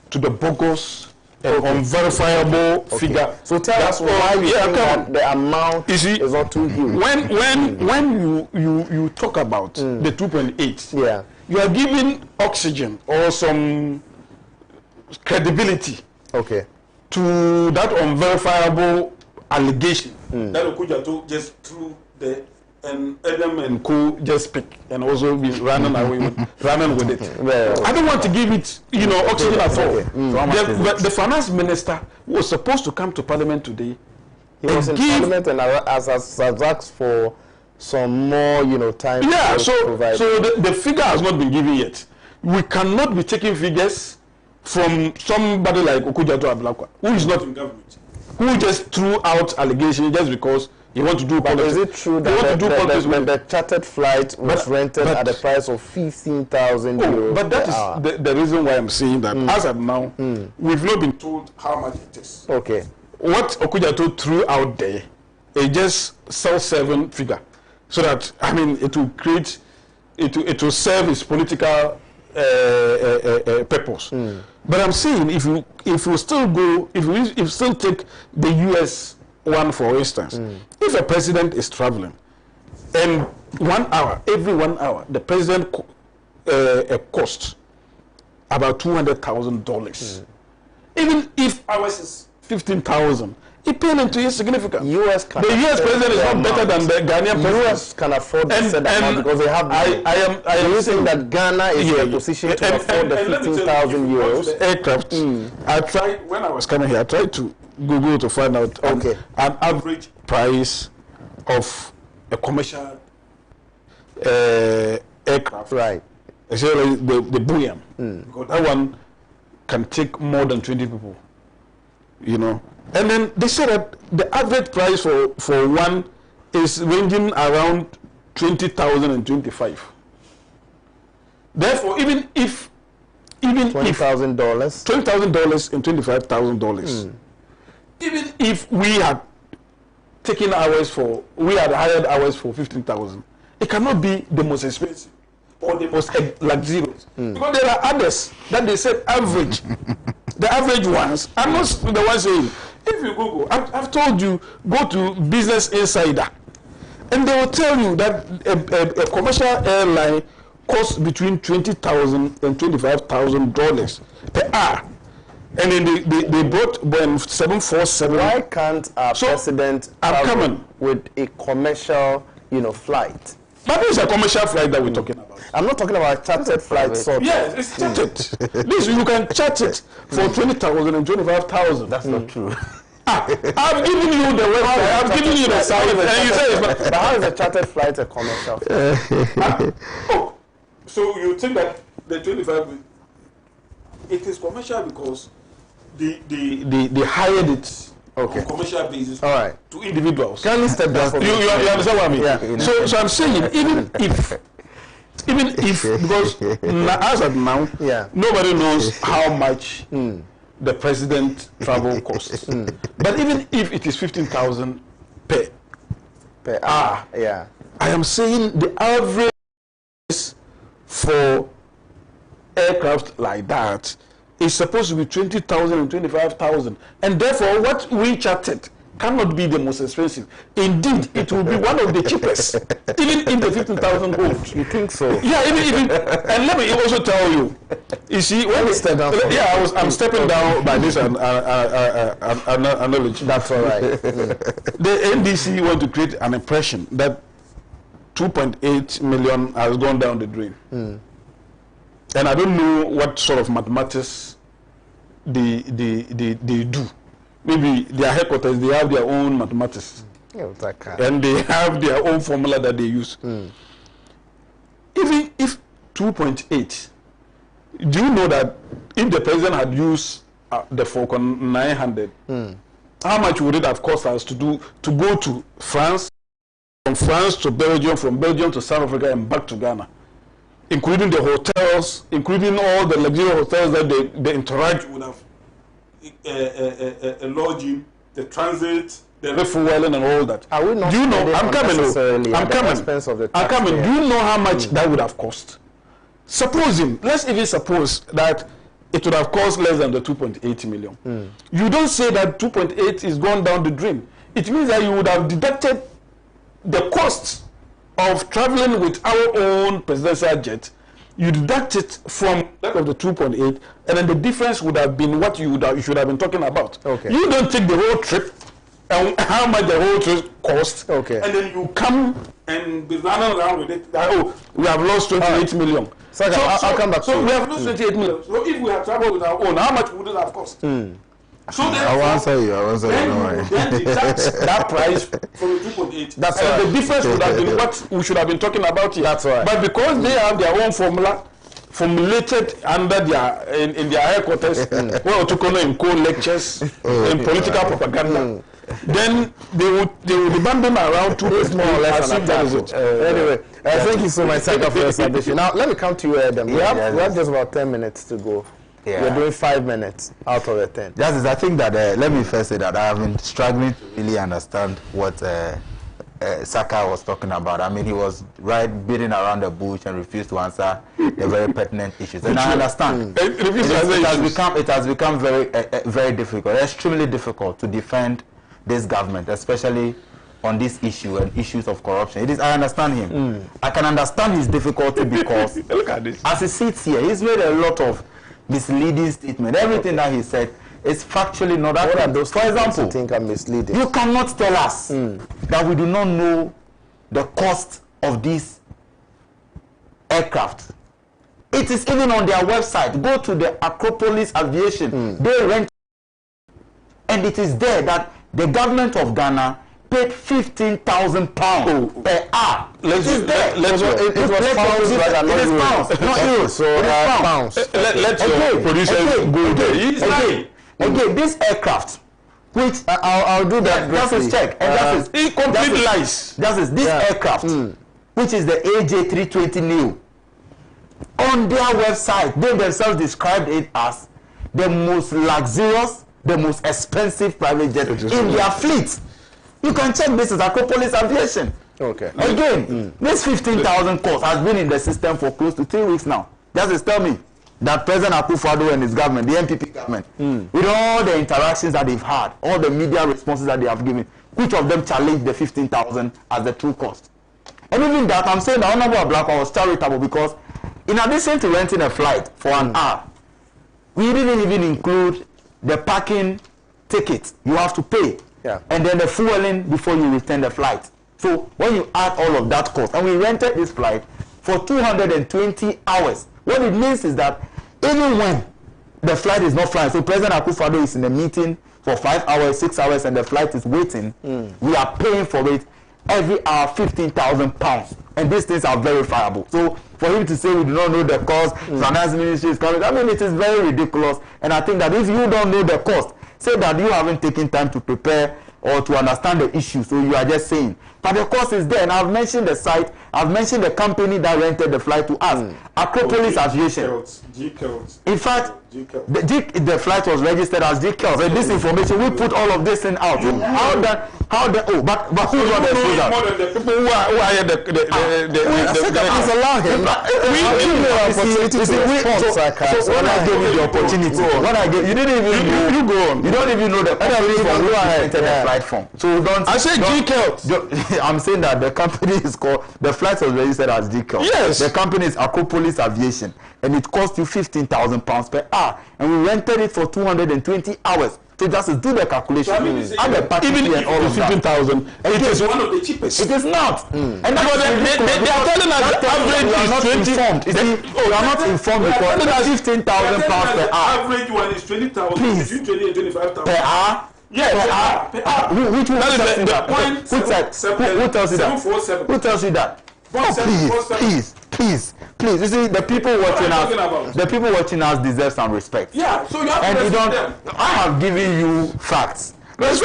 to the bogus and unverifiable figure. So tell us why you think that the amount is not too huge. When you talk about the 2.8, you are giving oxygen or some credibility to that unverifiable allegation that Okujato just threw the Adam and Co just pick and also be running with it. I don't want to give it, oxygen at all. The finance minister was supposed to come to Parliament today. He was in Parliament and has asked for some more, time. Yeah, so the figure has not been given yet. We cannot be taking figures from somebody like Okujato Ablakwa, who is not in government, who just threw out allegations just because you want to do politics. Is it true that the chartered flight was rented at the price of 15,000 euros? But that is the reason why I'm saying that as of now, we've not been told how much it is. Okay. What Okujato threw out there, it just self-serving figure, so that it will create, it will serve its political purpose. But I'm saying if you still go, if you still take the US one, for instance, if a president is traveling and every 1 hour, the president costs about $200,000. Even if ours is 15,000, it pays into insignificant. The US president is not better than the Ghanaian president. US can afford to set that amount because they have. I am saying that Ghana is in a position to afford the 15,000 euros aircraft. I tried when I was coming here. I tried to Google to find out an average price of a commercial aircraft. Right. Especially the Boeing. Because that one can take more than 20 people. And then they said that the average price for one is ranging around 20,000 and 25. Therefore, even if $20,000, and $25,000, even if we had taken hired hours for 15,000, it cannot be the most expensive or the most luxurious because there are others that they said average. The average ones are not the ones saying. If you Google, I've told you, go to Business Insider, and they will tell you that a commercial airline costs between $20,000 and $25,000 per hour. And then they brought Boeing 747. Why can't our president travel with a commercial, flight? But this is a commercial flight that we're talking about. I'm not talking about chartered flights. Yes, it's chartered. This you can charter it for 20,000 and 25,000. That's not true. I've given you the website, I've given you the site, and you say but how is a chartered flight a commercial flight? Oh, so you think that the 25, it is commercial because they hired it on commercial basis to individuals. Can you step down? You understand what I mean? Yeah. So I'm saying, even if because as of now, nobody knows how much the president travel costs. But even if it is 15,000 per hour, I am saying the average for aircraft like that is supposed to be 20,000 and 25,000, and therefore what we chartered cannot be the most expensive. Indeed, it will be one of the cheapest, even in the 15,000 gold. You think so? Yeah, even and let me also tell you. You see, when we step down, I'm stepping down by this analogy. That's all right. The NDC want to create an impression that 2.8 million has gone down the drain, and I don't know what sort of mathematics they do. Maybe their headquarters, they have their own mathematics. And they have their own formula that they use. Even if 2.8, do you know that if the president had used the Falcon 900, how much would it have cost us to go to France, from France to Belgium, from Belgium to South Africa and back to Ghana, including the hotels, including all the luxury hotels that the Entourage would have lodging, the transit, the refueling, and all that. Are we not? Do you know? I'm coming. I'm coming. Do you know how much that would have cost? Let's even suppose that it would have cost less than the 2.8 million. You don't say that 2.8 is gone down the drain. It means that you would have deducted the costs of traveling with our own presidential jet. You deduct it from that of the 2.8, and then the difference would have been what you should have been talking about. You don't take the whole trip and how much the whole trip cost, and then you come and be running around with it. Oh, we have lost 28 million. So I'll come back. So we have lost 28 million. So if we had traveled with our own, how much would it have cost? So I'll answer you. Then deduct that price from the 2.8. That's right. The difference would have been what we should have been talking about here. That's right. But because they have their own formula, formulated under in their headquarters, well, to call in lectures, in political propaganda, then they would abandon around 2 days more or less. Anyway, thank you so much, Saka, for your submission. Now let me come to you, Adam. We have just about 10 minutes to go. We're doing 5 minutes out of the 10. Justice, I think that, let me first say that I have been struggling to really understand what Saka was talking about. I mean, he was beating around the bush and refused to answer the very pertinent issues. And I understand. It has become very, very difficult, extremely difficult to defend this government, especially on this issue and issues of corruption. I understand him. I can understand his difficulty because look at this. As he sits here, he's made a lot of misleading statement. Everything that he said is factually not accurate. What are those, for example, you think are misleading? You cannot tell us that we do not know the cost of this aircraft. It is even on their website. Go to the Acropolis Aviation. They rent, and it is there that the government of Ghana paid £15,000 per hour. It is there. It was pounds, right? It is pounds, not euros. So pounds. Let's producers go there. Again, this aircraft, which I'll do that. Just check. And that is incomplete lies. This aircraft, which is the AJ320 Neo, on their website, they themselves described it as the most luxurious, the most expensive private jet in their fleet. You can check this as Acropolis Aviation. Again, this 15,000 cost has been in the system for close to 3 weeks now. Just tell me that President Akufo-Addo and his government, the MPP government, with all the interactions that they've had, all the media responses that they have given, which of them challenged the 15,000 as the true cost? And even that, I'm saying the Honorable Ablakwa was charitable because in addition to renting a flight for an hour, we didn't even include the parking ticket you have to pay. And then the fueling before you return the flight. So when you add all of that cost, and we rented this flight for 220 hours, what it means is that even when the flight is not flying, so President Akufo-Addo is in a meeting for 5 hours, 6 hours, and the flight is waiting, we are paying for it every hour, £15,000. And these things are verifiable. So for him to say we do not know the cost, finance ministry is coming, I mean, it is very ridiculous. And I think that if you don't know the cost, say that you haven't taken time to prepare or to understand the issue, so you are just saying. But the cost is there, and I've mentioned the site, I've mentioned the company that rented the flight to us, Acropolis Aviation. In fact, the flight was registered as GKELS. And this information, we put all of this in out. But who got the exposure? More than the people who are here, allow him. So when I gave you the opportunity, you didn't even you go on. You don't even know the company from who I rented the flight from. So don't. I said GKELS. I'm saying that the company is called, the flight was registered as GKELS. Yes. The company is Acropolis Aviation, and it cost you £15,000 per hour, and we rented it for 220 hours. So just do the calculation. So add the even and all of 15,000, it is one of the cheapest. It is not. And they are telling us the average is 20. You are not informed because £15,000 per hour. Average one is 20,000. Please. Between 20 and 25,000 per hour. Yes, per hour. Who tells you that? Who tells you that? Please. You see, the people watching us deserve some respect. Yeah, so you have to respect them. I have given you facts. This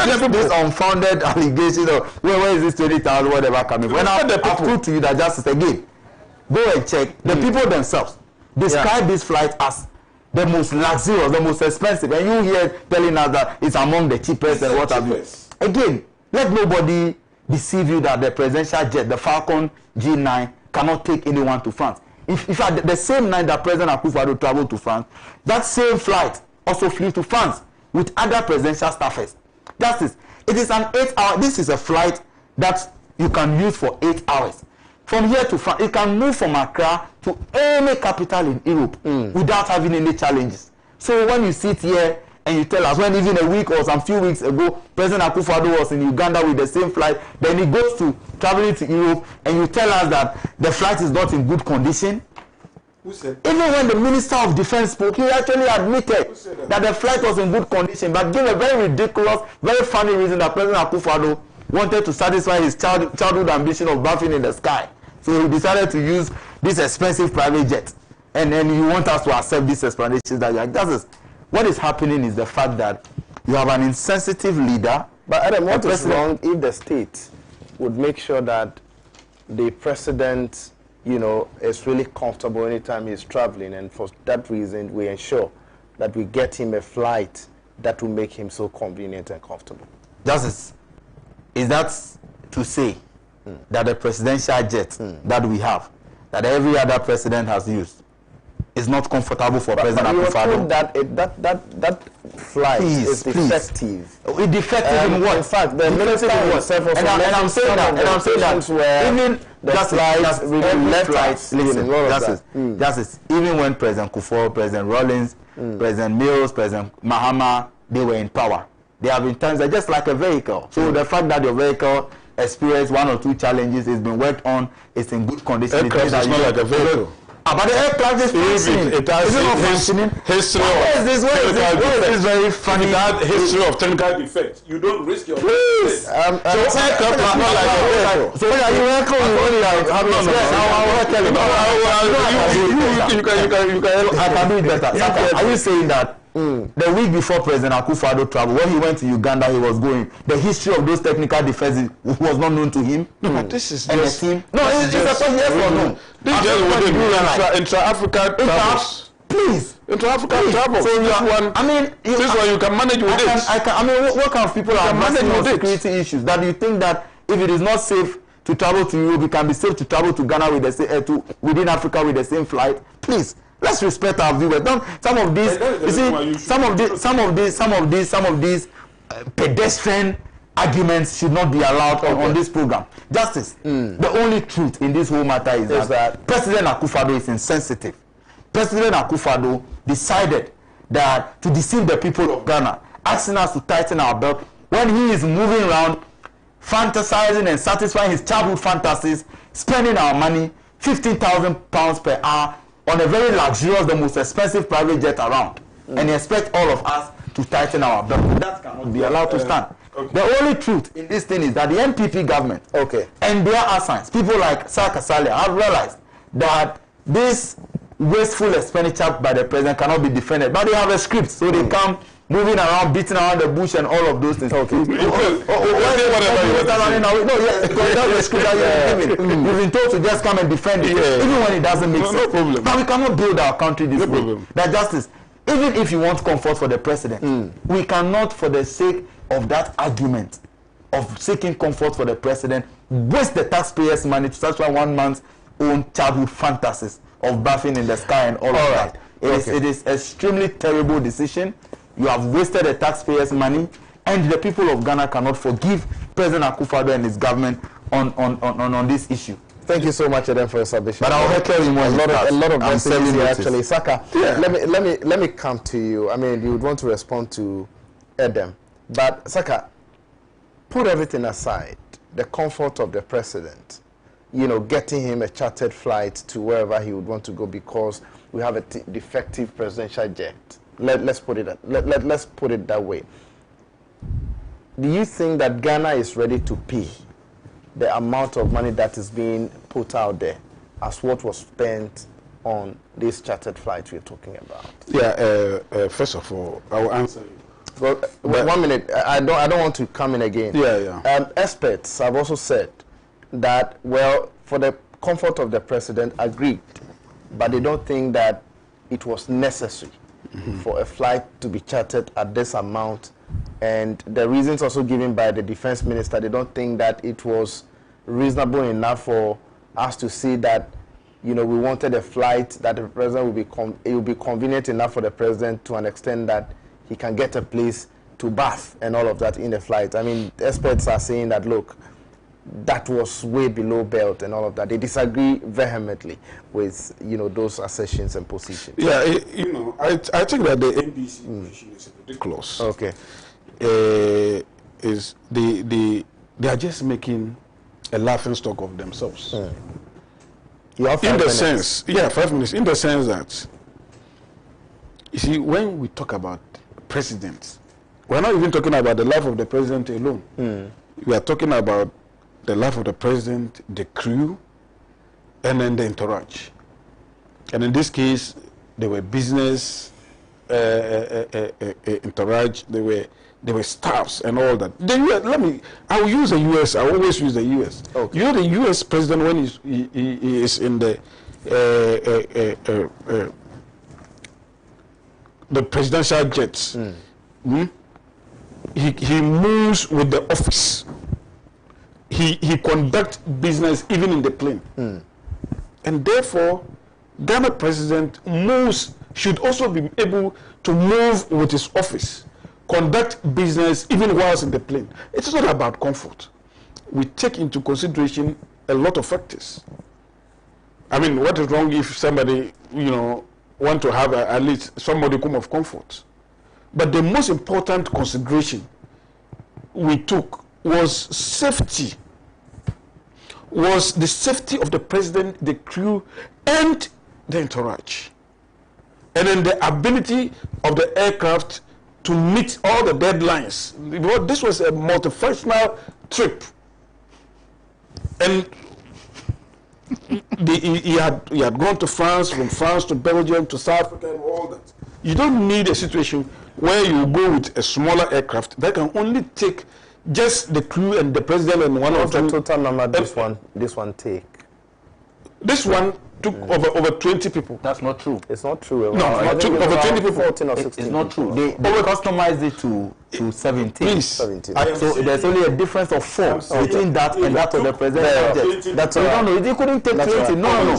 unfounded allegation of where is this 20,000 whatever coming from? When I prove to you that justice again, go and check. The people themselves describe this flight as the most luxurious, the most expensive, and you here telling us that it's among the cheapest and what have you. Again, let nobody deceive you that the presidential jet, the Falcon G9, cannot take anyone to France. In fact, the same night that President Akufo-Addo traveled to France, that same flight also flew to France with other presidential staffers. It is an 8-hour. This is a flight that you can use for 8 hours. From here to France, it can move from Accra to any capital in Europe without having any challenges. So when you sit here and you tell us, when even a week or some few weeks ago, President Akufo-Addo was in Uganda with the same flight, then he goes to traveling to Europe, and you tell us that the flight is not in good condition. Who said? Even when the Minister of Defense spoke, he actually admitted that the flight was in good condition, but gave a very ridiculous, very funny reason that President Akufo-Addo wanted to satisfy his childhood ambition of bathing in the sky. So he decided to use this expensive private jet. And then you want us to accept these explanations that what is happening is the fact that you have an insensitive leader. But Adam, what is wrong if the state would make sure that the president, is really comfortable anytime he's traveling, and for that reason we ensure that we get him a flight that will make him so convenient and comfortable? Justice, is that to say that the presidential jet that we have, that every other president has used, is not comfortable for President Akufo-Addo? That flight is defective. It's defective in what? In fact, the military itself also, and I'm saying that, even Justice, even when President Kufuor, President Rawlings, President Mills, President Mahama, they were in power, there have been times that just like a vehicle. So the fact that your vehicle experienced 1 or 2 challenges, it's been worked on, it's in good condition. Aircraft is not like a vehicle. But the aircraft is functioning. It has history of this very funny. It has history of technical defects. You don't risk your please. So aircraft are not like a vehicle. So when are you I can do it better. Are you saying that the week before President Akufo-Addo traveled, when he went to Uganda, he was going, the history of those technical defects was not known to him? No, this is and just... the team? No, it's just a yes or no. This is just what they do intra-African travels. Please. Intra-African travels. So this one you can manage with it. What kind of people are managing with security issues that you think that if it is not safe to travel to Europe, it can be safe to travel to Ghana with the same, within Africa with the same flight? Please. Let's respect our viewers. Some of these pedestrian arguments should not be allowed on this program. Justice, the only truth in this whole matter is that President Akufo-Addo is insensitive. President Akufo-Addo decided that to deceive the people of Ghana, asking us to tighten our belt when he is moving around, fantasizing and satisfying his childhood fantasies, spending our money, £15,000 per hour, on a very luxurious, the most expensive private jet around. And he expects all of us to tighten our belt. That cannot be allowed to stand. Okay. The only truth in this thing is that the NPP government and their assigns, people like Saka Saleh, have realized that this wasteful expenditure by the president cannot be defended. But they have a script, so they come moving around, beating around the bush and all of those things. Okay. You've been told to just come and defend it, even when it doesn't make sense. No problem. But we cannot build our country this way. That justice, even if you want comfort for the president, we cannot, for the sake of that argument of seeking comfort for the president, waste the taxpayers' money to satisfy one man's own childhood fantasies of bathing in the sky and all of that. It is extremely terrible decision. You have wasted the taxpayers' money, and the people of Ghana cannot forgive President Akufo-Addo and his government on this issue. Thank you so much, Eden, for your submission. But I'll heckle you more. A lot of messages here, actually. Saka, let me come to you. I mean, you would want to respond to Eden, but Saka, put everything aside. The comfort of the president, you know, getting him a chartered flight to wherever he would want to go because we have a defective presidential jet. Let's put it that way. Do you think that Ghana is ready to pay the amount of money that is being put out there as what was spent on this chartered flight we're talking about? Yeah. First of all, I will answer you. Well, 1 minute. I don't want to come in again. Experts have also said that, well, for the comfort of the president, agreed, but they don't think that it was necessary for a flight to be chartered at this amount. And the reasons also given by the defense minister, they don't think that it was reasonable enough for us to see that, you know, we wanted a flight that the president it would be convenient enough for the president to an extent that he can get a place to bath and all of that in the flight. I mean, experts are saying that, look, that was way below belt and all of that. They disagree vehemently with, you know, those assertions and positions. Yeah, you know, I think that the NBC position is ridiculous. Okay. Is they are just making a laughing stock of themselves. You have 5 in the minutes. sense, 5 minutes. In the sense that, you see, when we talk about presidents, we're not even talking about the life of the president alone. We are talking about the life of the president, the crew, and then the entourage. And in this case, they were business entourage. They were staffs and all that. The US, I will use the US. I always use the US. Okay. You know, the US president, when he is in the presidential jets, he moves with the office. He conducts business even in the plane. And therefore, Ghana president should also be able to move with his office, conduct business even whilst in the plane. It's not about comfort. We take into consideration a lot of factors. I mean, what is wrong if somebody, you know, want to have at least some modicum of comfort? But the most important consideration we took was safety. Was the safety of the president, the crew, and the entourage. And then the ability of the aircraft to meet all the deadlines. This was a multifunctional trip. And he had gone to France, from France to Belgium to South Africa and all that. You don't need a situation where you go with a smaller aircraft that can only take just the crew and the president and one of the total number this one take. This one took over 20 people. That's not true. It's not true. No, over 20 people. 14 or 16. It's not true. They customized it to 17. Please. 17. So there's only a difference of 4 between that and that of the president. That's all. No, they couldn't take 20. No.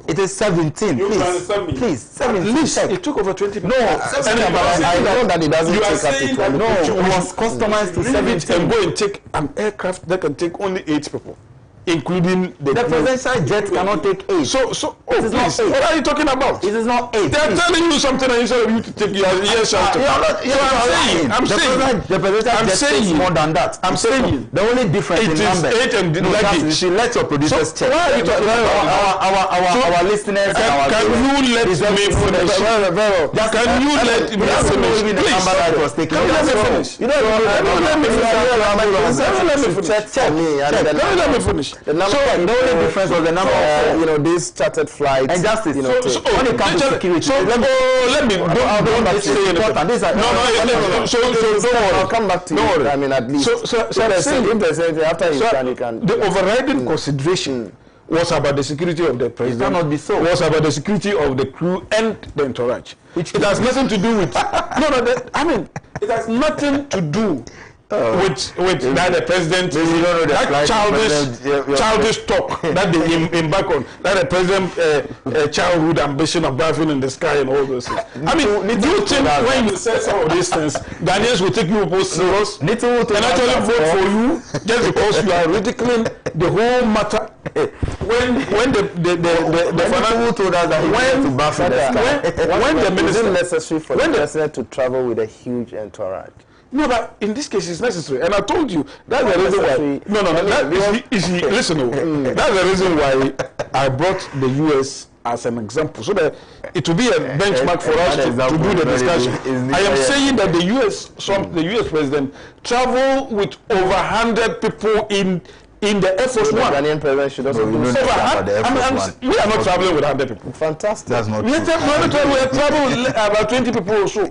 It is 17. Please. 17. At least it took over 20 people. No, I know that it doesn't take up to 20. No, it was customized to 17. And go and take an aircraft that can take only 8 people. including the presidential jet cannot take 8. So please, what are you talking about? It is not 8. They are telling you something, and instead of you to take your ears out. I'm saying the presidential jet takes more than that. I'm saying the only difference in numbers. 8 and luggage. Let your producers check. Why are you talking about our listeners? Can you let me finish? Can you let me finish? Please. You don't let me finish. The only difference was the number of these chartered flights. And justice. When it comes to security. So don't say anything. So don't worry. I'll come back to you. I mean, at least. So after you can. The overriding consideration was about the security of the president. It cannot be so. Was about the security of the crew and the entourage. It has nothing to do with. It has nothing to do with that the president, that childish talk that they embark on, that the president childhood ambition of bathing in the sky and all those things. I mean, do you think when you say some of these things, Ghanaians will take you both serious and actually vote for you just because you are ridiculing the whole matter? When the minister necessary for the president to travel with a huge entourage. No, but in this case it's necessary, and I told you that's the reason why. That's the reason why I brought the U.S. as an example, so that it will be a benchmark for us to do the discussion. I am saying that the U.S. president traveled with over 100 people in the Air Force One. Ghanaian president should also we are not traveling with 100 people. Fantastic. That's not true. We are traveling with about 20 people or so.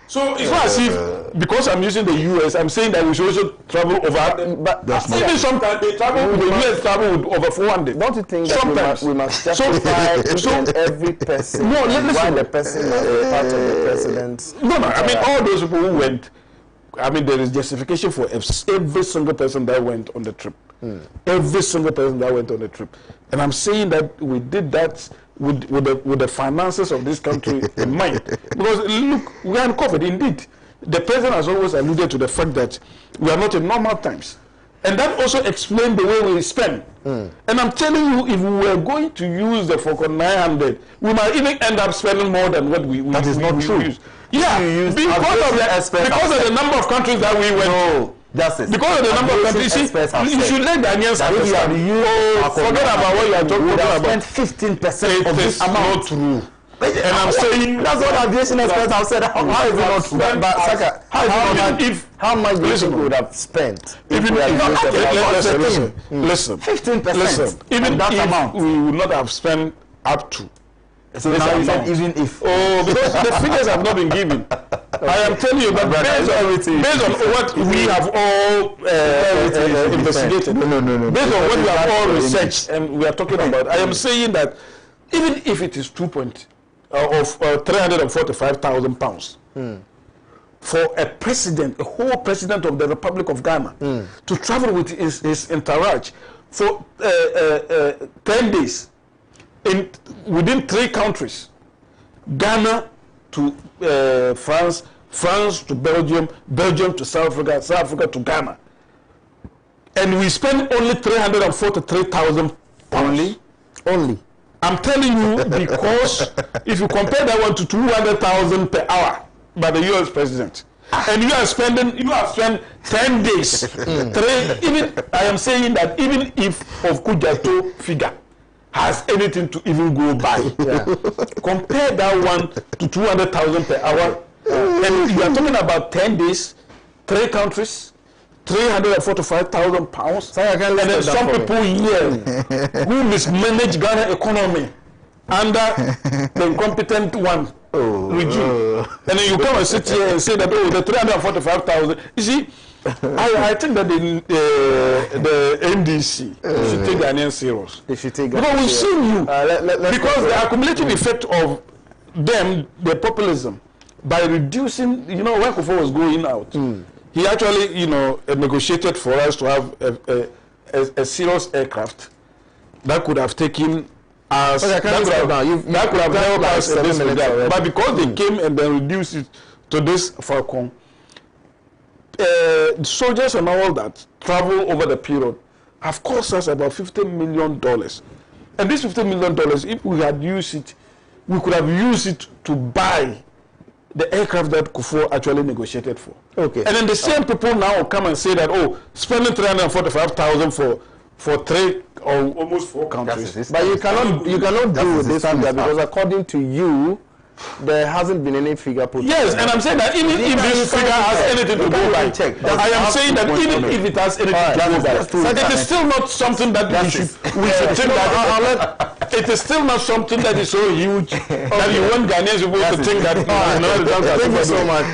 So it's not as if because I'm using the US, I'm saying that we should also travel over. But even sometimes they travel. The US travel with over 400. Don't you think that we must justify every person? No, why the person is part of the president's? No. I mean, all those people who went. I mean, there is justification for every single person that went on the trip. Every single person that went on the trip, and I'm saying that we did that with the finances of this country in mind. Because look, we are in COVID. Indeed, the president has always alluded to the fact that we are not in normal times, and that also explains the way we spend. And I'm telling you, if we were going to use the Falcon 900, we might even end up spending more than what we that is not true. Use. Yeah, because of the number of countries that we went. No. Justice. Because of the number of countries, you should let Ghanaians understand. Forget about what you are talking about. Spend 15% of this amount. Not true. And I'm saying that's what aviation experts have said. How is it not true? But Saka, how much do you think we would have spent? Listen, 15%. Listen, even that amount we would not have spent up to. So now you said even if. Oh, because the figures have not been given. I am telling you that based on what we have all investigated, based on what we have all researched and we are talking about, I am saying that even if it is 345,000 pounds for a president, a whole president of the Republic of Ghana, to travel with his entourage for 10 days within 3 countries, Ghana to France, France to Belgium, Belgium to South Africa, South Africa to Ghana, and we spend only 343,000 only. I'm telling you, because if you compare that one to 200,000 per hour by the U.S. president, and you have spent 10 days. I am saying that even if of Kujato figure has anything to even go by, compare that one to 200,000 per hour, and you are talking about 10 days, 3 countries, 345,000 pounds, and then some people here who mismanage Ghana economy under the incompetent one regime, and then you come and sit here and say that the 345,000. You see, I think that the NDC should take Ghanaians serious. They should take because we've seen you because the accumulative effect of them, the populism, by reducing, when Kufuor was going out, he actually, negotiated for us to have a serious aircraft that could have taken us, that could have helped us in this regard. But because they came and then reduced it to this Falcon, soldiers and all that travel over the period have cost us about $50 million. And this $50 million, if we had used it, we could have used it to buy the aircraft that Kufuor actually negotiated for. Okay. And then the same people now come and say that, oh, spending $345,000 for 3 or almost 4 countries. But you cannot do with this figure because according to you, there hasn't been any figure put. Yes, and I'm saying that even if this figure has anything to do by check, I am saying that even if it has anything to do by it is still not something that we should think that it is still not something that is so huge that you want Ghanaians people to think that thank you so much.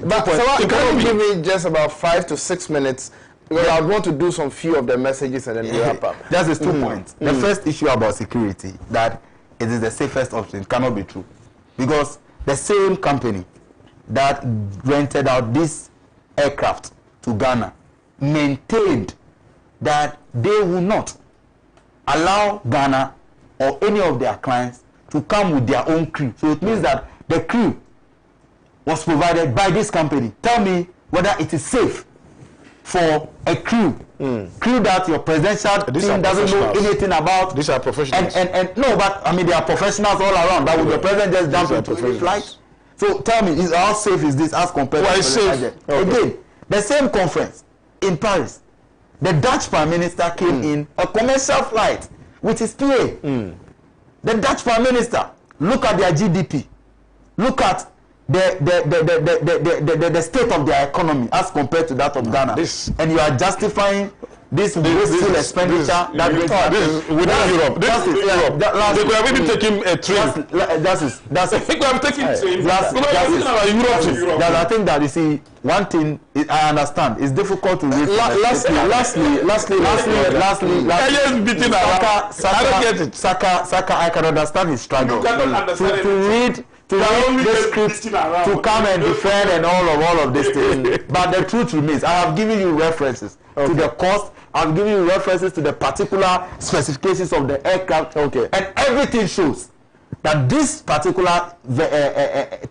But can you give me just about 5 to 6 minutes? Because I want to do some few of the messages and then we wrap up. That is 2 points. The first issue about security, that it is the safest option, cannot be true. Because the same company that rented out this aircraft to Ghana maintained that they will not allow Ghana or any of their clients to come with their own crew. So it means that the crew was provided by this company. Tell me whether it is safe for a crew that your presidential team doesn't know anything about. These are professionals. And no, but I mean they are professionals all around. That would the president just jump into any flight? So tell me, how safe is this as compared to the safe? Again, the same conference in Paris, the Dutch Prime Minister came in a commercial flight with his PA. The Dutch Prime Minister, look at their GDP, look at the state of their economy as compared to that of Ghana, and you are justifying this wasteful expenditure within Europe. They could have even taken a train. That's it. They could have taken train. I think that you see, one thing I understand, it's difficult to read. Lastly, Saka, I can understand his struggle to read the script, to come and defend and all of this thing. But the truth remains, I have given you references to the cost. I've given you references to the particular specifications of the aircraft, and everything shows that this particular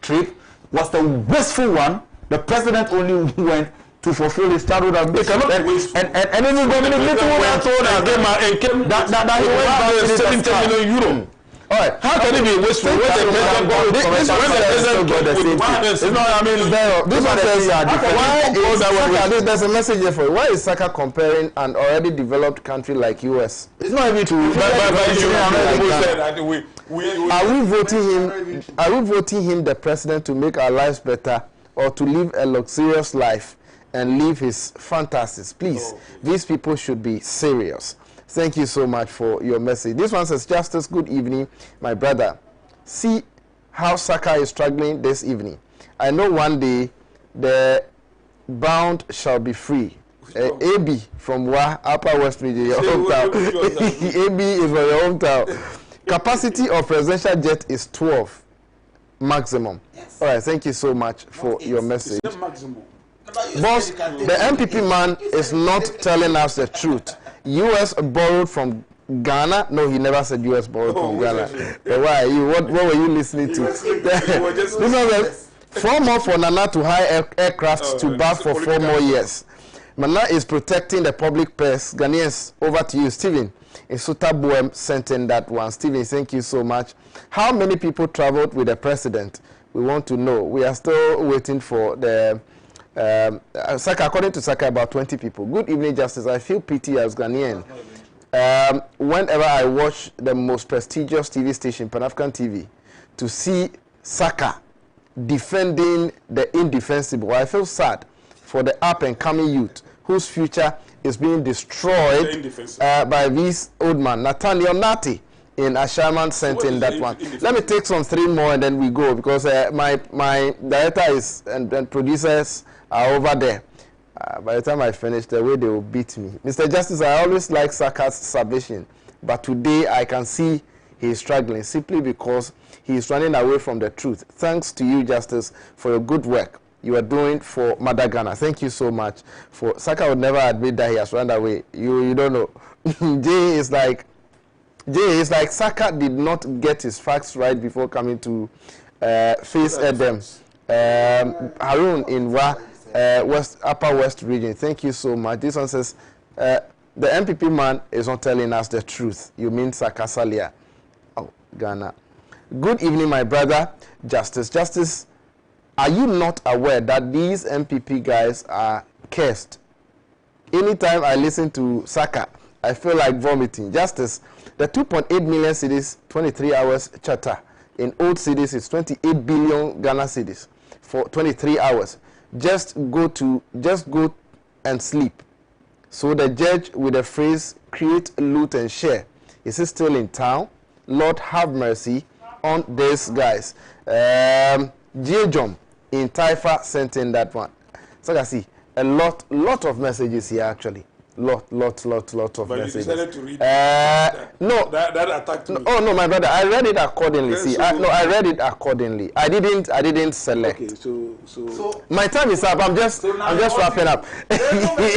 trip was the wasteful one. The president only went to fulfill his childhood ambition. And even Dominic Little told us that he went back to 70 million euro. All right. How can it be wasteful? There's a message here for you. Why is Saka comparing an already developed country like US? It's not even true. Are we voting him the president to make our lives better or to live a luxurious life and live his fantasies? Please, these people should be serious. Thank you so much for your message. This one says, Justice, good evening, my brother. See how Saka is struggling this evening. I know one day the bound shall be free. AB from Appiah West Media, your hometown. AB is from your hometown. Capacity of presidential jet is 12 maximum. Yes. All right, thank you so much for your message. Boss, the MPP man is not telling us the truth. US borrowed from Ghana. No, he never said US borrowed from Ghana. Why? What were you listening to? This was 4 more for Nana to hire aircraft to BAF for 4 more years. Nana is protecting the public purse. Ghanaians, over to you, Stephen. In Sutabuem sent in that one. Stephen, thank you so much. How many people traveled with the president? We want to know. We are still waiting for the Saka, according to Saka, about 20 people. Good evening, Justice. I feel pity as Ghanaian. Whenever I watch the most prestigious TV station, Pan-African TV, to see Saka defending the indefensible, I feel sad for the up-and-coming youth whose future is being destroyed by this old man. Nathaniel Nati in Ashaman sent in that one. Let me take some 3 more and then we go, because my director is and producers are over there. By the time I finish, the way they will beat me. Mr. Justice, I always like Saka's submission, but today I can see he is struggling simply because he is running away from the truth. Thanks to you, Justice, for your good work you are doing for Mother Ghana. Thank you so much. For Saka would never admit that he has run away. You don't know. Jay is like Saka did not get his facts right before coming to face them. Harun in Wa Upper West region. Thank you so much. This one says, the MPP man is not telling us the truth. You mean Sakasalia? Oh, Ghana. Good evening, my brother. Justice, are you not aware that these MPP guys are cursed? Anytime I listen to Saka, I feel like vomiting. Justice, the 2.8 million cedis, 23 hours chatter. In old cedis, it's 28 billion Ghana cedis for 23 hours. Just go and sleep. So the judge with the phrase, create, loot, and share. Is he still in town? Lord have mercy on these guys. Jom in Taifa sent in that one. So I can see a lot of messages here actually. Lot of but messages. You decided to read no. That attacked me. Oh no, my brother, I read it accordingly. Okay, see, so I read it accordingly. I didn't select. Okay, so my time is up. I'm just wrapping up. Anyway,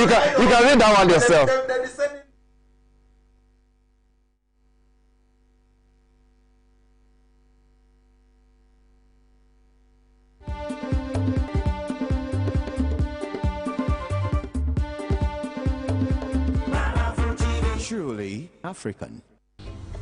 you can read that one yourself. Truly African.